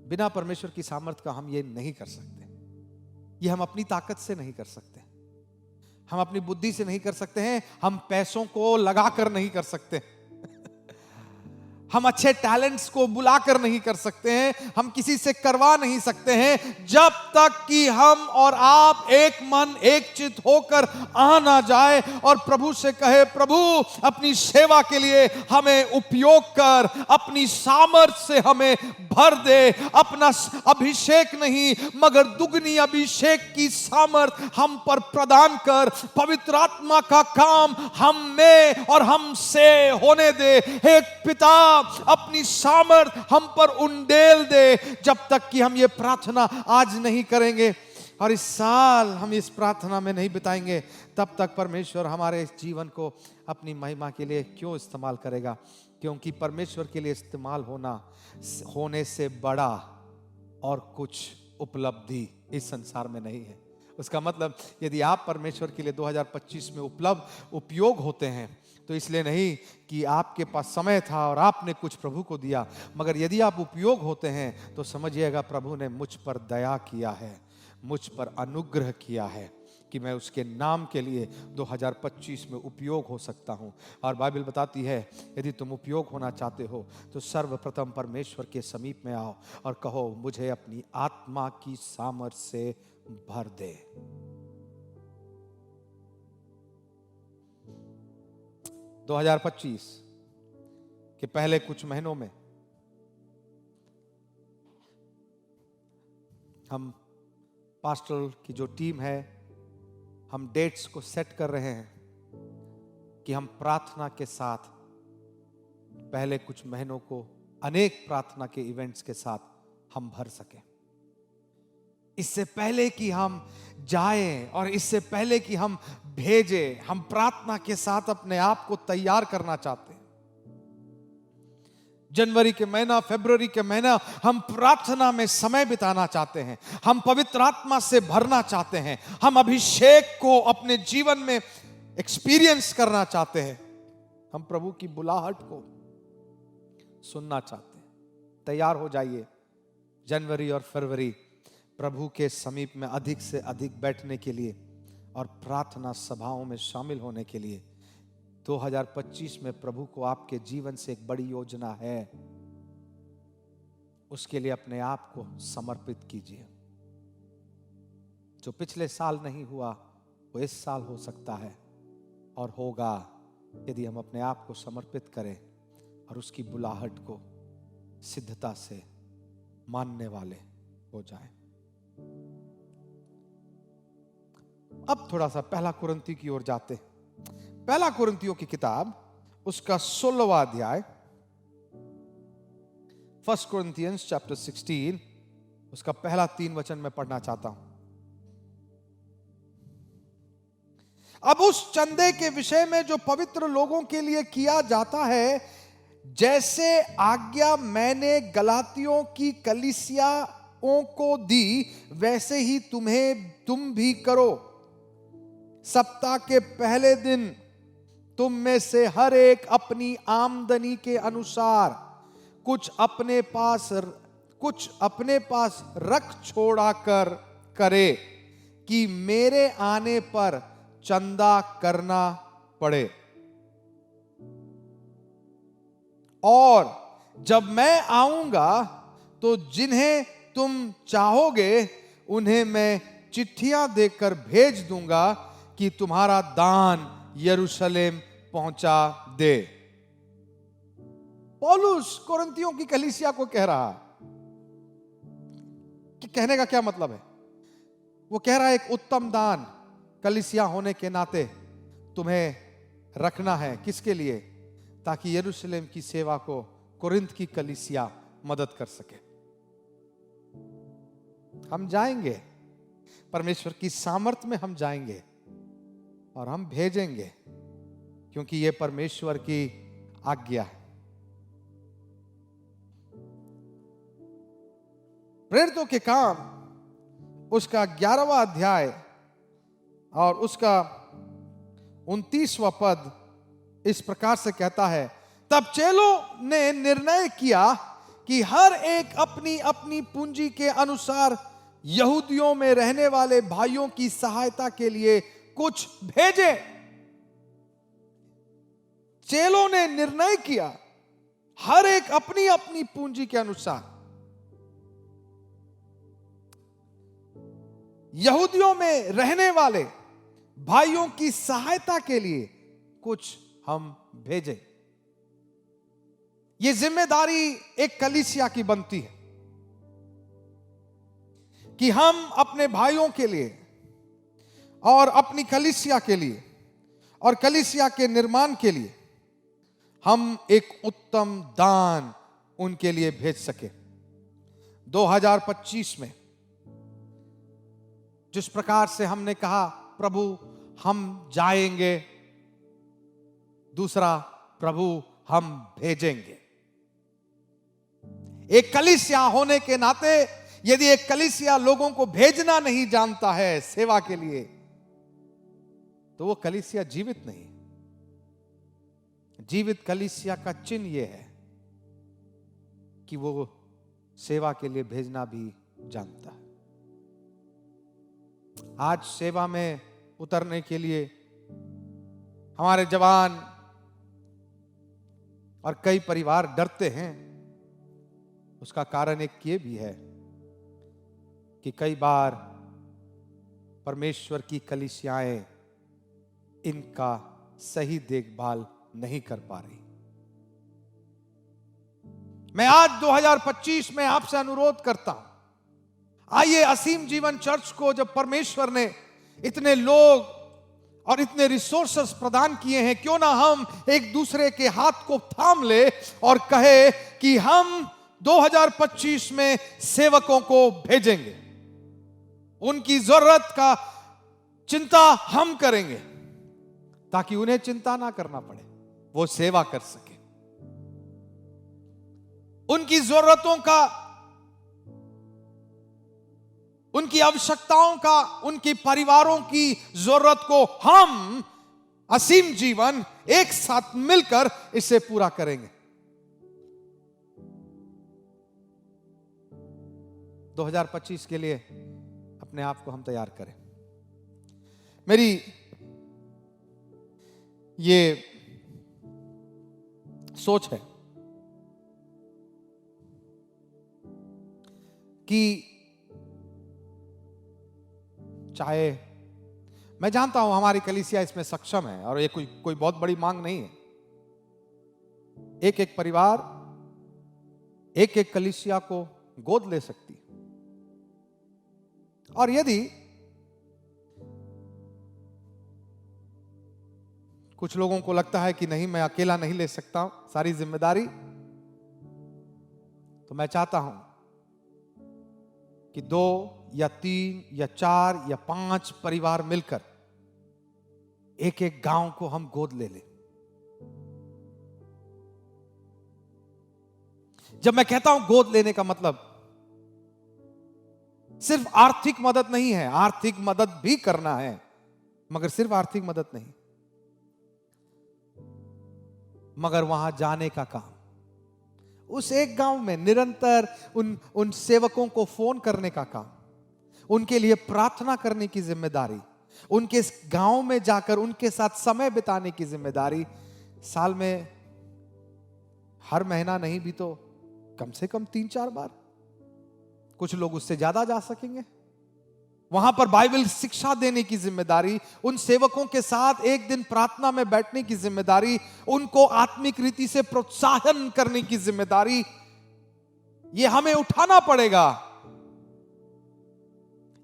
बिना परमेश्वर की सामर्थ का हम ये नहीं कर सकते। ये हम अपनी ताकत से नहीं कर सकते, हम अपनी बुद्धि से नहीं कर सकते हैं, हम पैसों को लगाकर नहीं कर सकते, हम अच्छे टैलेंट्स को बुलाकर नहीं कर सकते हैं, हम किसी से करवा नहीं सकते हैं, जब तक कि हम और आप एक मन एक चित्त होकर आ ना जाए और प्रभु से कहे, प्रभु अपनी सेवा के लिए हमें उपयोग कर, अपनी सामर्थ से हमें भर दे, अपना अभिषेक नहीं मगर दुगनी अभिषेक की सामर्थ हम पर प्रदान कर, पवित्र आत्मा का काम हम में और हमसे होने दे। हे पिता, अपनी सामर्थ हम पर उंडेल दे। जब तक कि हम ये प्रार्थना आज नहीं करेंगे और इस साल हम इस प्रार्थना में नहीं बिताएंगे, तब तक परमेश्वर हमारे इस जीवन को अपनी महिमा के लिए क्यों इस्तेमाल करेगा? क्योंकि परमेश्वर के लिए इस्तेमाल होने से बड़ा और कुछ उपलब्धि इस संसार में नहीं है। उसका मतलब यदि आप परमेश्वर के लिए 2025 में उपयोग होते हैं तो इसलिए नहीं कि आपके पास समय था और आपने कुछ प्रभु को दिया, मगर यदि आप उपयोग होते हैं तो समझिएगा प्रभु ने मुझ पर दया किया है, मुझ पर अनुग्रह किया है कि मैं उसके नाम के लिए 2025 में उपयोग हो सकता हूं। और बाइबल बताती है यदि तुम उपयोग होना चाहते हो तो सर्वप्रथम परमेश्वर के समीप में आओ और कहो, मुझे अपनी आत्मा की सामर्थ से भर दे। दो 2025 के पहले कुछ महीनों में हम पास्टरल की जो टीम है, हम डेट्स को सेट कर रहे हैं कि हम प्रार्थना के साथ पहले कुछ महीनों को अनेक प्रार्थना के इवेंट्स के साथ हम भर सकें। इससे पहले कि हम जाएं और इससे पहले कि हम भेजें, हम प्रार्थना के साथ अपने आप को तैयार करना चाहते हैं। जनवरी के महीना, फरवरी के महीना हम प्रार्थना में समय बिताना चाहते हैं, हम पवित्र आत्मा से भरना चाहते हैं, हम अभिषेक को अपने जीवन में एक्सपीरियंस करना चाहते हैं, हम प्रभु की बुलाहट को सुनना चाहते हैं। तैयार हो जाइए जनवरी और फरवरी प्रभु के समीप में अधिक से अधिक बैठने के लिए और प्रार्थना सभाओं में शामिल होने के लिए। 2025 में प्रभु को आपके जीवन से एक बड़ी योजना है, उसके लिए अपने आप को समर्पित कीजिए। जो पिछले साल नहीं हुआ वो इस साल हो सकता है और होगा यदि हम अपने आप को समर्पित करें और उसकी बुलाहट को सिद्धता से मानने वाले हो जाएं। अब थोड़ा सा पहला कुरिन्ती की ओर जाते हैं। पहला कुरिन्तियों की किताब उसका 16वां अध्याय, 1 Corinthians chapter 16 उसका पहला 3 वचन मैं पढ़ना चाहता हूं। अब उस चंदे के विषय में जो पवित्र लोगों के लिए किया जाता है, जैसे आज्ञा मैंने गलातियों की कलीसियाओं को दी, वैसे ही तुम भी करो। सप्ताह के पहले दिन तुम में से हर एक अपनी आमदनी के अनुसार कुछ अपने पास रख छोड़ा कर करे, कि मेरे आने पर चंदा करना पड़े। और जब मैं आऊंगा तो जिन्हें तुम चाहोगे उन्हें मैं चिट्ठियां देकर भेज दूंगा कि तुम्हारा दान यरूशलेम पहुंचा दे। पौलुस कोरिन्थियों की कलीसिया को कह रहा है कि कहने का क्या मतलब है? वो कह रहा है एक उत्तम दान कलीसिया होने के नाते तुम्हें रखना है। किसके लिए? ताकि यरूशलेम की सेवा को कोरिन्थ की कलीसिया मदद कर सके। हम जाएंगे, परमेश्वर की सामर्थ्य में हम जाएंगे और हम भेजेंगे, क्योंकि यह परमेश्वर की आज्ञा है। प्रेरितों के काम उसका 11वां अध्याय और उसका 29वां पद इस प्रकार से कहता है, तब चेलों ने निर्णय किया कि हर एक अपनी अपनी पूंजी के अनुसार यहूदियों में रहने वाले भाइयों की सहायता के लिए कुछ भेजे। चेलों ने निर्णय किया हर एक अपनी अपनी पूंजी के अनुसार यहूदियों में रहने वाले भाइयों की सहायता के लिए कुछ हम भेजे। यह जिम्मेदारी एक कलीसिया की बनती है कि हम अपने भाइयों के लिए और अपनी कलीसिया के लिए और कलीसिया के निर्माण के लिए हम एक उत्तम दान उनके लिए भेज सके। 2025 में जिस प्रकार से हमने कहा प्रभु हम जाएंगे, दूसरा प्रभु हम भेजेंगे। एक कलीसिया होने के नाते यदि एक कलीसिया लोगों को भेजना नहीं जानता है सेवा के लिए, तो वो कलीसिया जीवित नहीं। जीवित कलीसिया का चिन्ह यह है कि वो सेवा के लिए भेजना भी जानता है। आज सेवा में उतरने के लिए हमारे जवान और कई परिवार डरते हैं। उसका कारण एक ये भी है कि कई बार परमेश्वर की कलीसियाएं इनका सही देखभाल नहीं कर पा रही। मैं आज 2025 में आपसे अनुरोध करता हूं, आइए असीम जीवन चर्च को जब परमेश्वर ने इतने लोग और इतने रिसोर्सेस प्रदान किए हैं, क्यों ना हम एक दूसरे के हाथ को थाम ले और कहे कि हम 2025 में सेवकों को भेजेंगे। उनकी जरूरत का चिंता हम करेंगे ताकि उन्हें चिंता ना करना पड़े, वो सेवा कर सके। उनकी जरूरतों का, उनकी आवश्यकताओं का, उनकी परिवारों की जरूरत को हम असीम जीवन एक साथ मिलकर इसे पूरा करेंगे। 2025 के लिए अपने आप को हम तैयार करें। मेरी ये सोच है कि चाहे, मैं जानता हूं हमारी कलीसिया इसमें सक्षम है और ये कोई बहुत बड़ी मांग नहीं है। एक एक परिवार एक एक कलीसिया को गोद ले सकती है। और यदि कुछ लोगों को लगता है कि नहीं मैं अकेला नहीं ले सकता सारी जिम्मेदारी, तो मैं चाहता हूं कि 2 या 3 या 4 या 5 परिवार मिलकर एक एक गांव को हम गोद ले लें। जब मैं कहता हूं गोद लेने का मतलब सिर्फ आर्थिक मदद नहीं है, आर्थिक मदद भी करना है, मगर सिर्फ आर्थिक मदद नहीं, मगर वहां जाने का काम, उस एक गांव में निरंतर उन सेवकों को फोन करने का काम, उनके लिए प्रार्थना करने की जिम्मेदारी, उनके गांव में जाकर उनके साथ समय बिताने की जिम्मेदारी, साल में हर महीना नहीं भी तो कम से कम 3-4 बार, कुछ लोग उससे ज्यादा जा सकेंगे, वहां पर बाइबल शिक्षा देने की जिम्मेदारी, उन सेवकों के साथ एक दिन प्रार्थना में बैठने की जिम्मेदारी, उनको आत्मिक रीति से प्रोत्साहन करने की जिम्मेदारी, ये हमें उठाना पड़ेगा।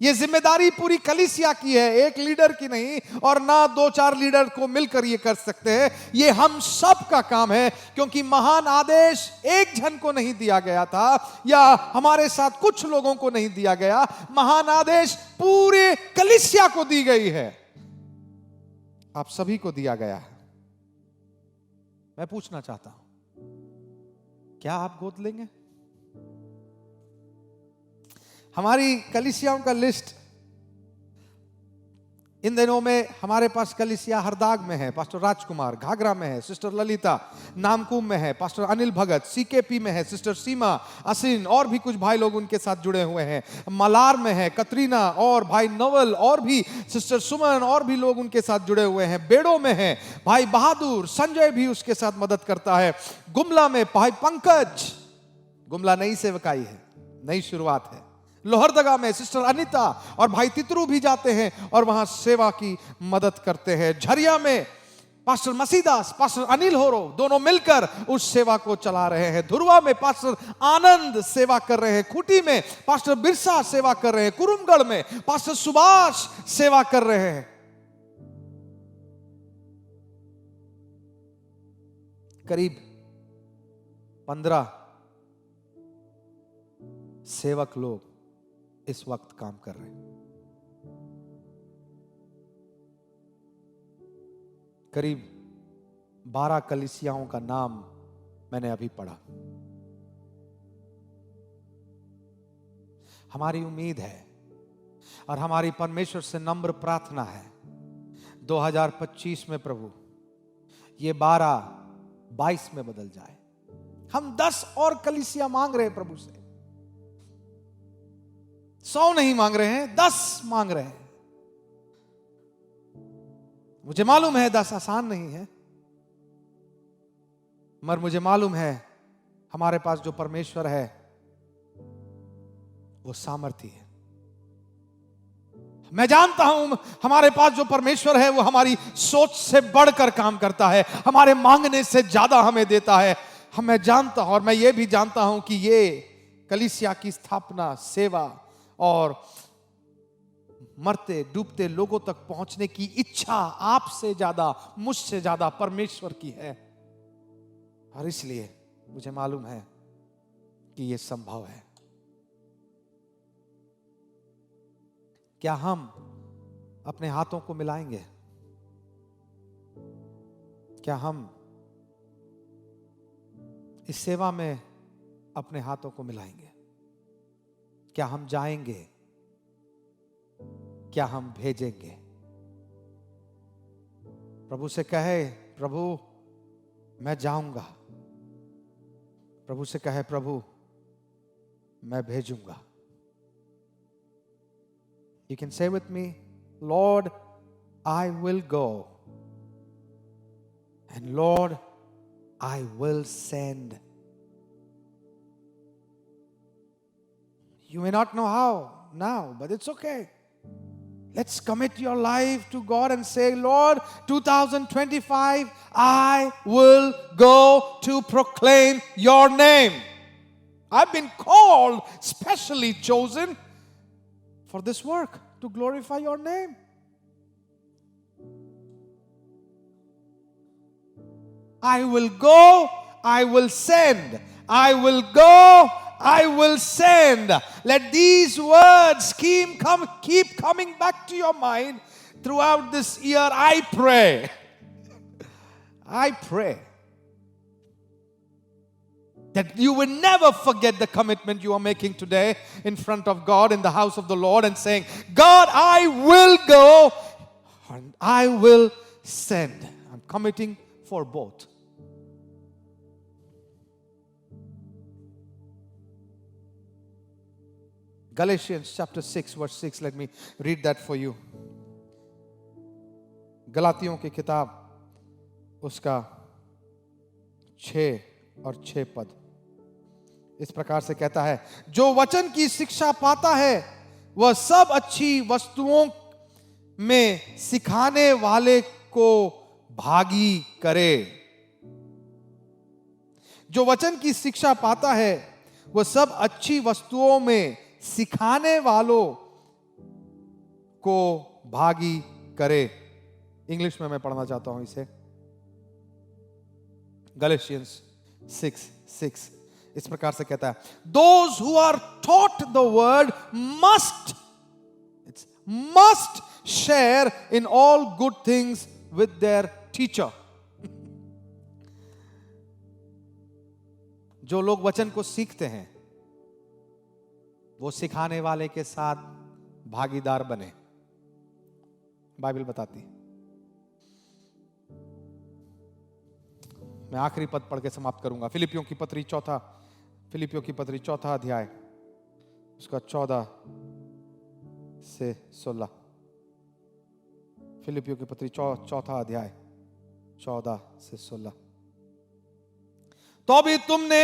ये जिम्मेदारी पूरी कलीसिया की है, एक लीडर की नहीं, और ना 2-4 लीडर को मिलकर ये कर सकते हैं। ये हम सब का काम है, क्योंकि महान आदेश एक जन को नहीं दिया गया था या हमारे साथ कुछ लोगों को नहीं दिया गया, महान आदेश पूरे कलीसिया को दी गई है, आप सभी को दिया गया है। मैं पूछना चाहता हूं, क्या आप गोद लेंगे? हमारी कलीसियाओं का लिस्ट इन दिनों में हमारे पास कलीसिया हरदाग में है, पास्टर राजकुमार, घाघरा में है सिस्टर ललिता, नामकुम में है पास्टर अनिल भगत, सीकेपी में है सिस्टर सीमा असिन, और भी कुछ भाई लोग उनके साथ जुड़े हुए हैं। मलार में है कतरीना और भाई नवल, और भी सिस्टर सुमन, और भी लोग उनके साथ जुड़े हुए हैं। बेड़ो में है भाई बहादुर, संजय भी उसके साथ मदद करता है। गुमला में भाई पंकज, गुमला नई सेवकाई है, नई शुरुआत है। लोहरदगा में सिस्टर अनिता और भाई तितरू भी जाते हैं और वहां सेवा की मदद करते हैं। झरिया में पास्टर मसीदास, पास्टर अनिल होरो, दोनों मिलकर उस सेवा को चला रहे हैं। धुरवा में पास्टर आनंद सेवा कर रहे हैं। खूंटी में पास्टर बिरसा सेवा कर रहे हैं। कुरुमगढ़ में पास्टर सुभाष सेवा कर रहे हैं। करीब 15 सेवक लोग इस वक्त काम कर रहे हैं। करीब 12 कलीसियाओं का नाम मैंने अभी पढ़ा। हमारी उम्मीद है और हमारी परमेश्वर से नम्र प्रार्थना है 2025 में प्रभु ये 12 22 में बदल जाए। हम 10 और कलीसिया मांग रहे हैं प्रभु से, 100 नहीं मांग रहे हैं, 10 मांग रहे हैं। मुझे मालूम है 10 आसान नहीं है, मगर मुझे मालूम है हमारे पास जो परमेश्वर है वो सामर्थी है। मैं जानता हूं हमारे पास जो परमेश्वर है वो हमारी सोच से बढ़कर काम करता है, हमारे मांगने से ज्यादा हमें देता है। मैं जानता हूं और मैं ये भी जानता हूं कि ये कलीसिया की स्थापना, सेवा और मरते डूबते लोगों तक पहुंचने की इच्छा आपसे ज्यादा, मुझसे ज्यादा परमेश्वर की है। और इसलिए मुझे मालूम है कि यह संभव है। क्या हम अपने हाथों को मिलाएंगे? क्या हम इस सेवा में अपने हाथों को मिलाएंगे? क्या हम जाएंगे? क्या हम भेजेंगे? प्रभु से कहे, प्रभु मैं जाऊंगा। प्रभु से कहे, प्रभु मैं भेजूंगा। You can say with me, Lord, I will go. And Lord, I will send. You may not know how now, but it's okay. Let's commit your life to God and say, Lord, 2025, I will go to proclaim your name. I've been called, specially chosen for this work, to glorify your name. I will go, I will send. I will go, I will send. Let these words keep coming back to your mind throughout this year. I pray. I pray that you will never forget the commitment you are making today in front of God in the house of the Lord and saying, God, I will go and I will send. I'm committing for both. Galatians chapter 6 verse 6, let me read that for you. गलातियों की किताब उसका 6 और 6 पद इस प्रकार से कहता है, जो वचन की शिक्षा पाता है वह सब अच्छी वस्तुओं में सिखाने वाले को भागी करे। जो वचन की शिक्षा पाता है वह सब अच्छी वस्तुओं में सिखाने वालों को भागी करे। इंग्लिश में मैं पढ़ना चाहता हूं इसे। गैलेशियंस 6:6 इस प्रकार से कहता है, those who are taught the word must share in all good things with their teacher. जो लोग वचन को सीखते हैं वो सिखाने वाले के साथ भागीदार बने। बाइबल बताती है। मैं आखिरी पद पढ़ के समाप्त करूंगा। फिलिपियों की पत्री चौथा अध्याय, उसका 14 से 16। फिलिपियों की पत्री चौथा अध्याय 14 से 16। तो भी तुमने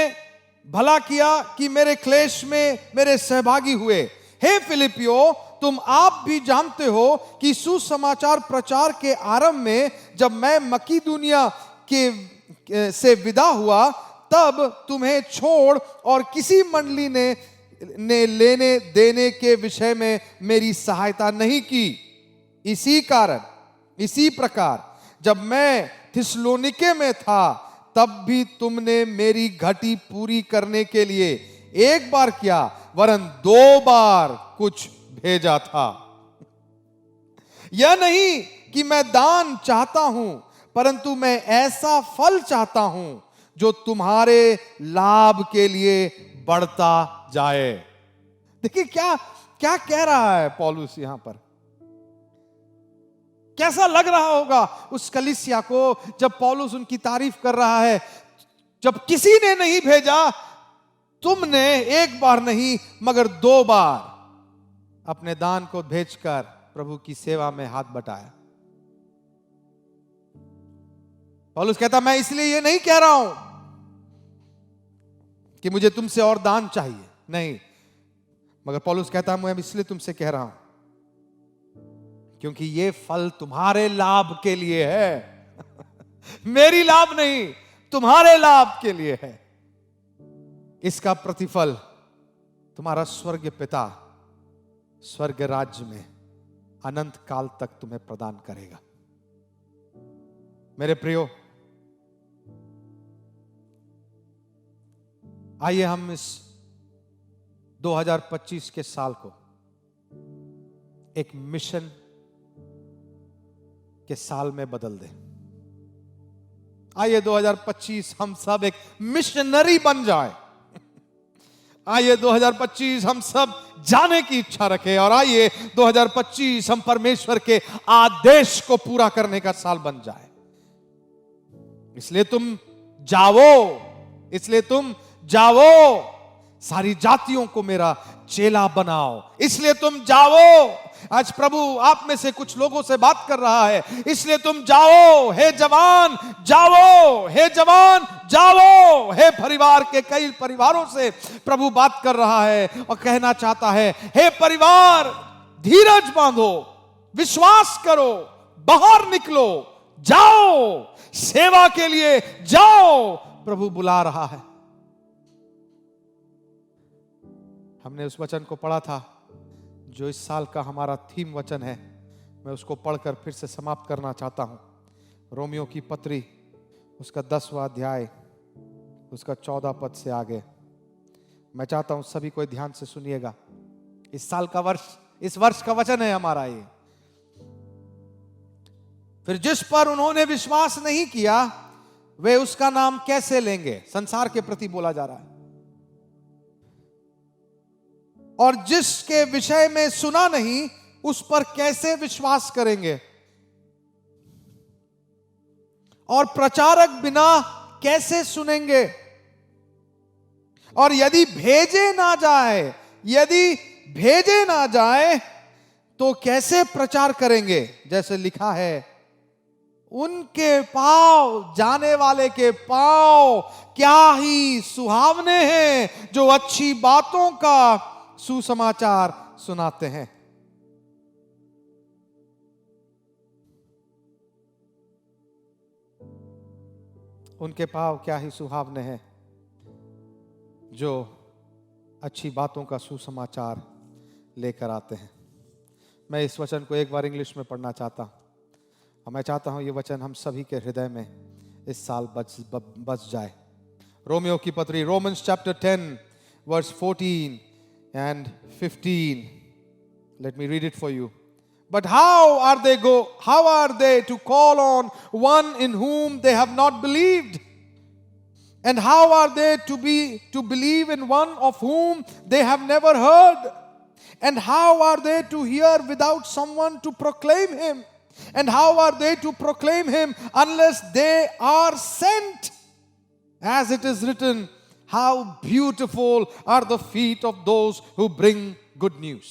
भला किया कि मेरे क्लेश में मेरे सहभागी हुए। हे फिलिपियो, तुम आप भी जानते हो कि सुसमाचार प्रचार के आरंभ में जब मैं मकीदुनिया से विदा हुआ, तब तुम्हें छोड़ और किसी मंडली ने लेने देने के विषय में मेरी सहायता नहीं की। इसी प्रकार जब मैं थिस्सलुनीके में था, तब भी तुमने मेरी घटी पूरी करने के लिए एक बार क्या वरन 2 बार कुछ भेजा था। यह नहीं कि मैं दान चाहता हूं, परंतु मैं ऐसा फल चाहता हूं जो तुम्हारे लाभ के लिए बढ़ता जाए। देखिए क्या क्या कह रहा है पौलुस यहां पर। कैसा लग रहा होगा उस कलीसिया को जब पौलुस उनकी तारीफ कर रहा है। जब किसी ने नहीं भेजा, तुमने एक बार नहीं मगर 2 बार अपने दान को भेजकर प्रभु की सेवा में हाथ बटाया। पौलुस कहता, मैं इसलिए ये नहीं कह रहा हूं कि मुझे तुमसे और दान चाहिए, नहीं, मगर पौलुस कहता मैं इसलिए तुमसे कह रहा हूं क्योंकि ये फल तुम्हारे लाभ के लिए है। मेरी लाभ नहीं, तुम्हारे लाभ के लिए है। इसका प्रतिफल तुम्हारा स्वर्ग पिता स्वर्ग राज्य में अनंत काल तक तुम्हें प्रदान करेगा। मेरे प्रियो, आइए हम इस 2025 के साल को एक मिशन के साल में बदल दें। आइए 2025 हम सब एक मिशनरी बन जाए। आइए 2025 हम सब जाने की इच्छा रखें और आइए 2025 हम परमेश्वर के आदेश को पूरा करने का साल बन जाए। इसलिए तुम जाओ, सारी जातियों को मेरा चेला बनाओ। इसलिए तुम जाओ। आज प्रभु आप में से कुछ लोगों से बात कर रहा है। इसलिए तुम जाओ, हे जवान जाओ, हे जवान जाओ। हे परिवार के कई परिवारों से प्रभु बात कर रहा है और कहना चाहता है, हे परिवार धीरज बांधो, विश्वास करो, बाहर निकलो, जाओ, सेवा के लिए जाओ। प्रभु बुला रहा है। हमने उस वचन को पढ़ा था जो इस साल का हमारा थीम वचन है। मैं उसको पढ़कर फिर से समाप्त करना चाहता हूं। रोमियो की पत्री उसका 10वां अध्याय उसका 14 पद से आगे। मैं चाहता हूं सभी कोई ध्यान से सुनिएगा। इस साल का इस वर्ष का वचन है हमारा ये। फिर जिस पर उन्होंने विश्वास नहीं किया, वे उसका नाम कैसे लेंगे? संसार के प्रति बोला जा रहा है। और जिसके विषय में सुना नहीं, उस पर कैसे विश्वास करेंगे? और प्रचारक बिना कैसे सुनेंगे? और यदि भेजे ना जाए तो कैसे प्रचार करेंगे? जैसे लिखा है, उनके पांव, जाने वाले के पांव क्या ही सुहावने हैं जो अच्छी बातों का सुसमाचार सुनाते हैं। उनके पांव क्या ही सुहावने हैं जो अच्छी बातों का सुसमाचार लेकर आते हैं। मैं इस वचन को एक बार इंग्लिश में पढ़ना चाहता हूं और मैं चाहता हूं ये वचन हम सभी के हृदय में इस साल बस जाए। रोमियो की पत्री, Romans chapter 10 verse 14 and 15. Let me read it for you. But how are they to call on one in whom they have not believed? And how are they to believe in one of whom they have never heard? And how are they to hear without someone to proclaim him? And how are they to proclaim him unless they are sent? As it is written, how beautiful are the feet of those who bring good news.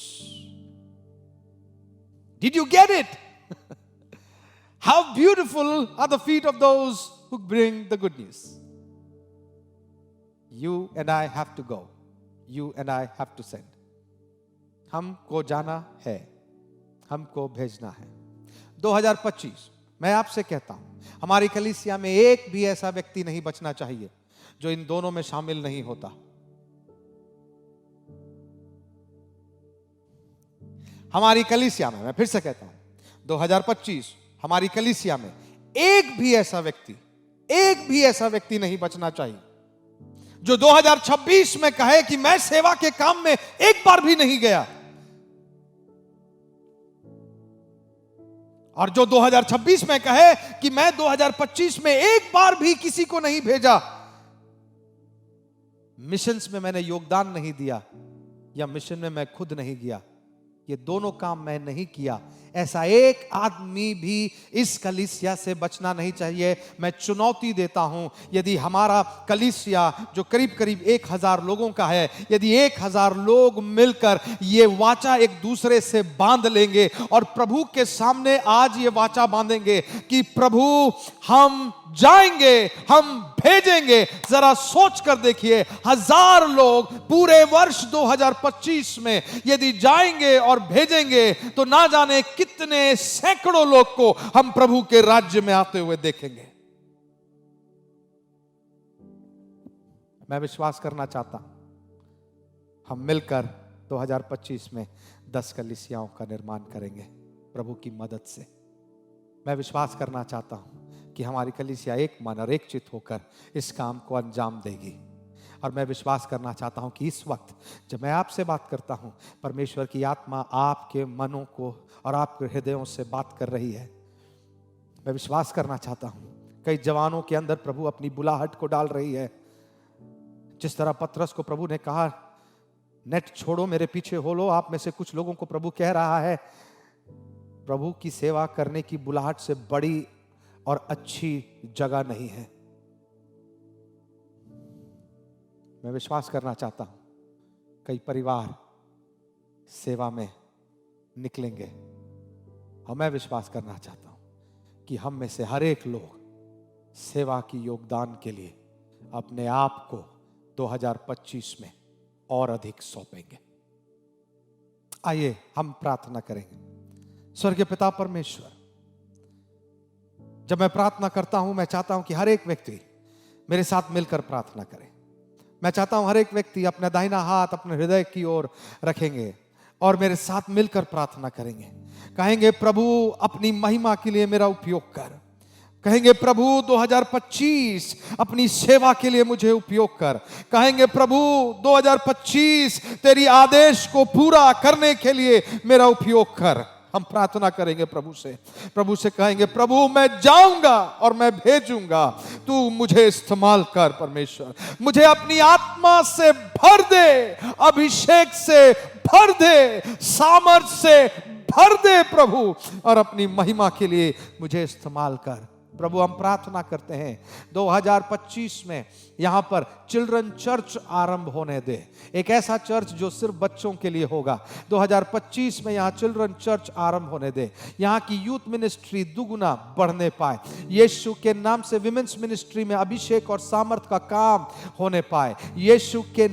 Did you get it? How beautiful are the feet of those who bring the good news. You and I have to go. You and I have to send. हमको जाना है, हमको भेजना है। 2025 मैं आपसे कहता हूं, हमारी कलीसिया में एक भी ऐसा व्यक्ति नहीं बचना चाहिए जो इन दोनों में शामिल नहीं होता। हमारी कलीसिया में, मैं फिर से कहता हूं, 2025 हमारी कलीसिया में एक भी ऐसा व्यक्ति नहीं बचना चाहिए जो 2026 में कहे कि मैं सेवा के काम में एक बार भी नहीं गया, और जो 2026 में कहे कि मैं 2025 में एक बार भी किसी को नहीं भेजा, मिशंस में मैंने योगदान नहीं दिया, या मिशन में मैं खुद नहीं गया, ये दोनों काम मैं नहीं किया, ऐसा एक आदमी भी इस कलीसिया से बचना नहीं चाहिए। मैं चुनौती देता हूं, यदि हमारा कलीसिया जो करीब करीब 1000 लोगों का है, यदि 1000 लोग मिलकर ये वाचा एक दूसरे से बांध लेंगे और प्रभु के सामने आज ये वाचा बांधेंगे कि प्रभु हम जाएंगे, हम भेजेंगे, जरा सोच कर देखिए, 1000 लोग पूरे वर्ष 2025 में यदि जाएंगे और भेजेंगे तो ना जाने कितने सैकड़ों लोग को हम प्रभु के राज्य में आते हुए देखेंगे। मैं विश्वास करना चाहता हूं हम मिलकर 2025 में 10 कलीसियाओं का निर्माण करेंगे प्रभु की मदद से। मैं विश्वास करना चाहता हूं कि हमारी कलीसिया एक मन और एक चित होकर इस काम को अंजाम देगी। और मैं विश्वास करना चाहता हूं कि इस वक्त जब मैं आपसे बात करता हूं, परमेश्वर की आत्मा आपके मनों को और आपके हृदयों से बात कर रही है। मैं विश्वास करना चाहता हूं कई जवानों के अंदर प्रभु अपनी बुलाहट को डाल रही है। जिस तरह पतरस को प्रभु ने कहा, नेट छोड़ो मेरे पीछे हो लो, आप में से कुछ लोगों को प्रभु कह रहा है प्रभु की सेवा करने की बुलाहट से बड़ी और अच्छी जगह नहीं है। मैं विश्वास करना चाहता हूं कई परिवार सेवा में निकलेंगे, और मैं विश्वास करना चाहता हूं कि हम में से हर एक लोग सेवा की योगदान के लिए अपने आप को 2025 में और अधिक सौंपेंगे। आइए हम प्रार्थना करेंगे। स्वर्गीय पिता परमेश्वर, जब मैं प्रार्थना करता हूं, मैं चाहता हूं कि हर एक व्यक्ति मेरे साथ मिलकर प्रार्थना करे। मैं चाहता हूं हर एक व्यक्ति अपना दाहिना हाथ अपने हृदय की ओर रखेंगे और मेरे साथ मिलकर प्रार्थना करेंगे। कहेंगे प्रभु अपनी महिमा के लिए मेरा उपयोग कर। कहेंगे प्रभु 2025 अपनी सेवा के लिए मुझे उपयोग कर। कहेंगे प्रभु 2025 तेरी आदेश को पूरा करने के लिए मेरा उपयोग कर। हम प्रार्थना करेंगे प्रभु से कहेंगे प्रभु मैं जाऊंगा और मैं भेजूंगा, तू मुझे इस्तेमाल कर। परमेश्वर मुझे अपनी आत्मा से भर दे, अभिषेक से भर दे, सामर्थ से भर दे प्रभु, और अपनी महिमा के लिए मुझे इस्तेमाल कर। प्रभु हम प्रार्थना करते हैं 2025 में यहाँ पर चिल्ड्रन चर्च आरंभ होने दे, एक ऐसा चर्च जो सिर्फ बच्चों के लिए होगा। 2025 में यहाँ चिल्ड्रन चर्च आरंभ होने दे, यहाँ की यूथ मिनिस्ट्री दुगुना बढ़ने पाए। यीशु के नाम से विमेंस मिनिस्ट्री में अभिषेक और सामर्थ का काम होने पाए। यीशु के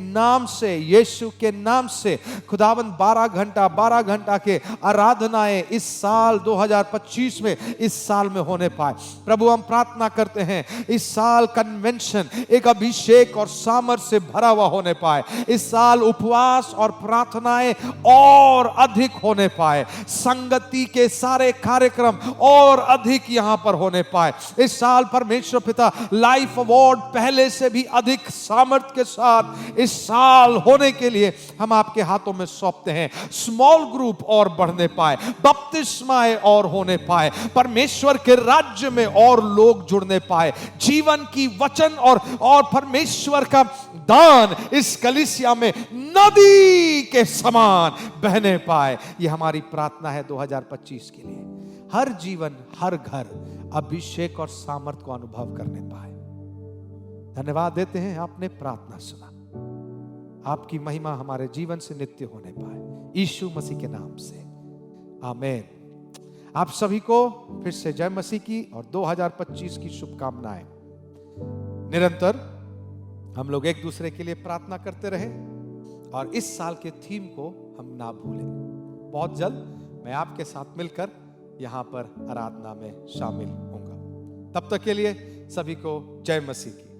नाम से खुदावंद 12 घंटा के आराधनाएं इस साल 2025 में इस साल में होने पाए। प्रभु हम प्रार्थना करते हैं इस साल कन्वेंशन एक अभिषेक और सामर्थ से भरा हुआ होने पाए। इस साल उपवास और प्रार्थनाएं और अधिक होने पाए। संगति के सारे कार्यक्रम और अधिक यहां पर होने पाए। इस साल परमेश्वर पिता लाइफ अवार्ड पहले से भी अधिक सामर्थ के साथ इस साल होने के लिए हम आपके हाथों में सौंपते हैं। स्मॉल ग्रुप और बढ़ने पाए, बपतिस्माएं और होने पाए, परमेश्वर के राज्य में और लोग जुड़ने पाए, जीवन की वचन और परमेश्वर का दान इस कलीसिया में नदी के समान बहने पाए। ये हमारी प्रार्थना है 2025 के लिए। हर जीवन, हर घर अभिषेक और सामर्थ को अनुभव करने पाए। धन्यवाद देते हैं, आपने प्रार्थना सुना। आपकी महिमा हमारे जीवन से नित्य होने पाए, यीशु मसीह के नाम से, आमीन। आप सभी को फिर से जय मसीह की और 2025 की शुभकामनाएं। निरंतर हम लोग एक दूसरे के लिए प्रार्थना करते रहे और इस साल के थीम को हम ना भूलें। बहुत जल्द मैं आपके साथ मिलकर यहां पर आराधना में शामिल होऊंगा। तब तक के लिए सभी को जय मसीह की।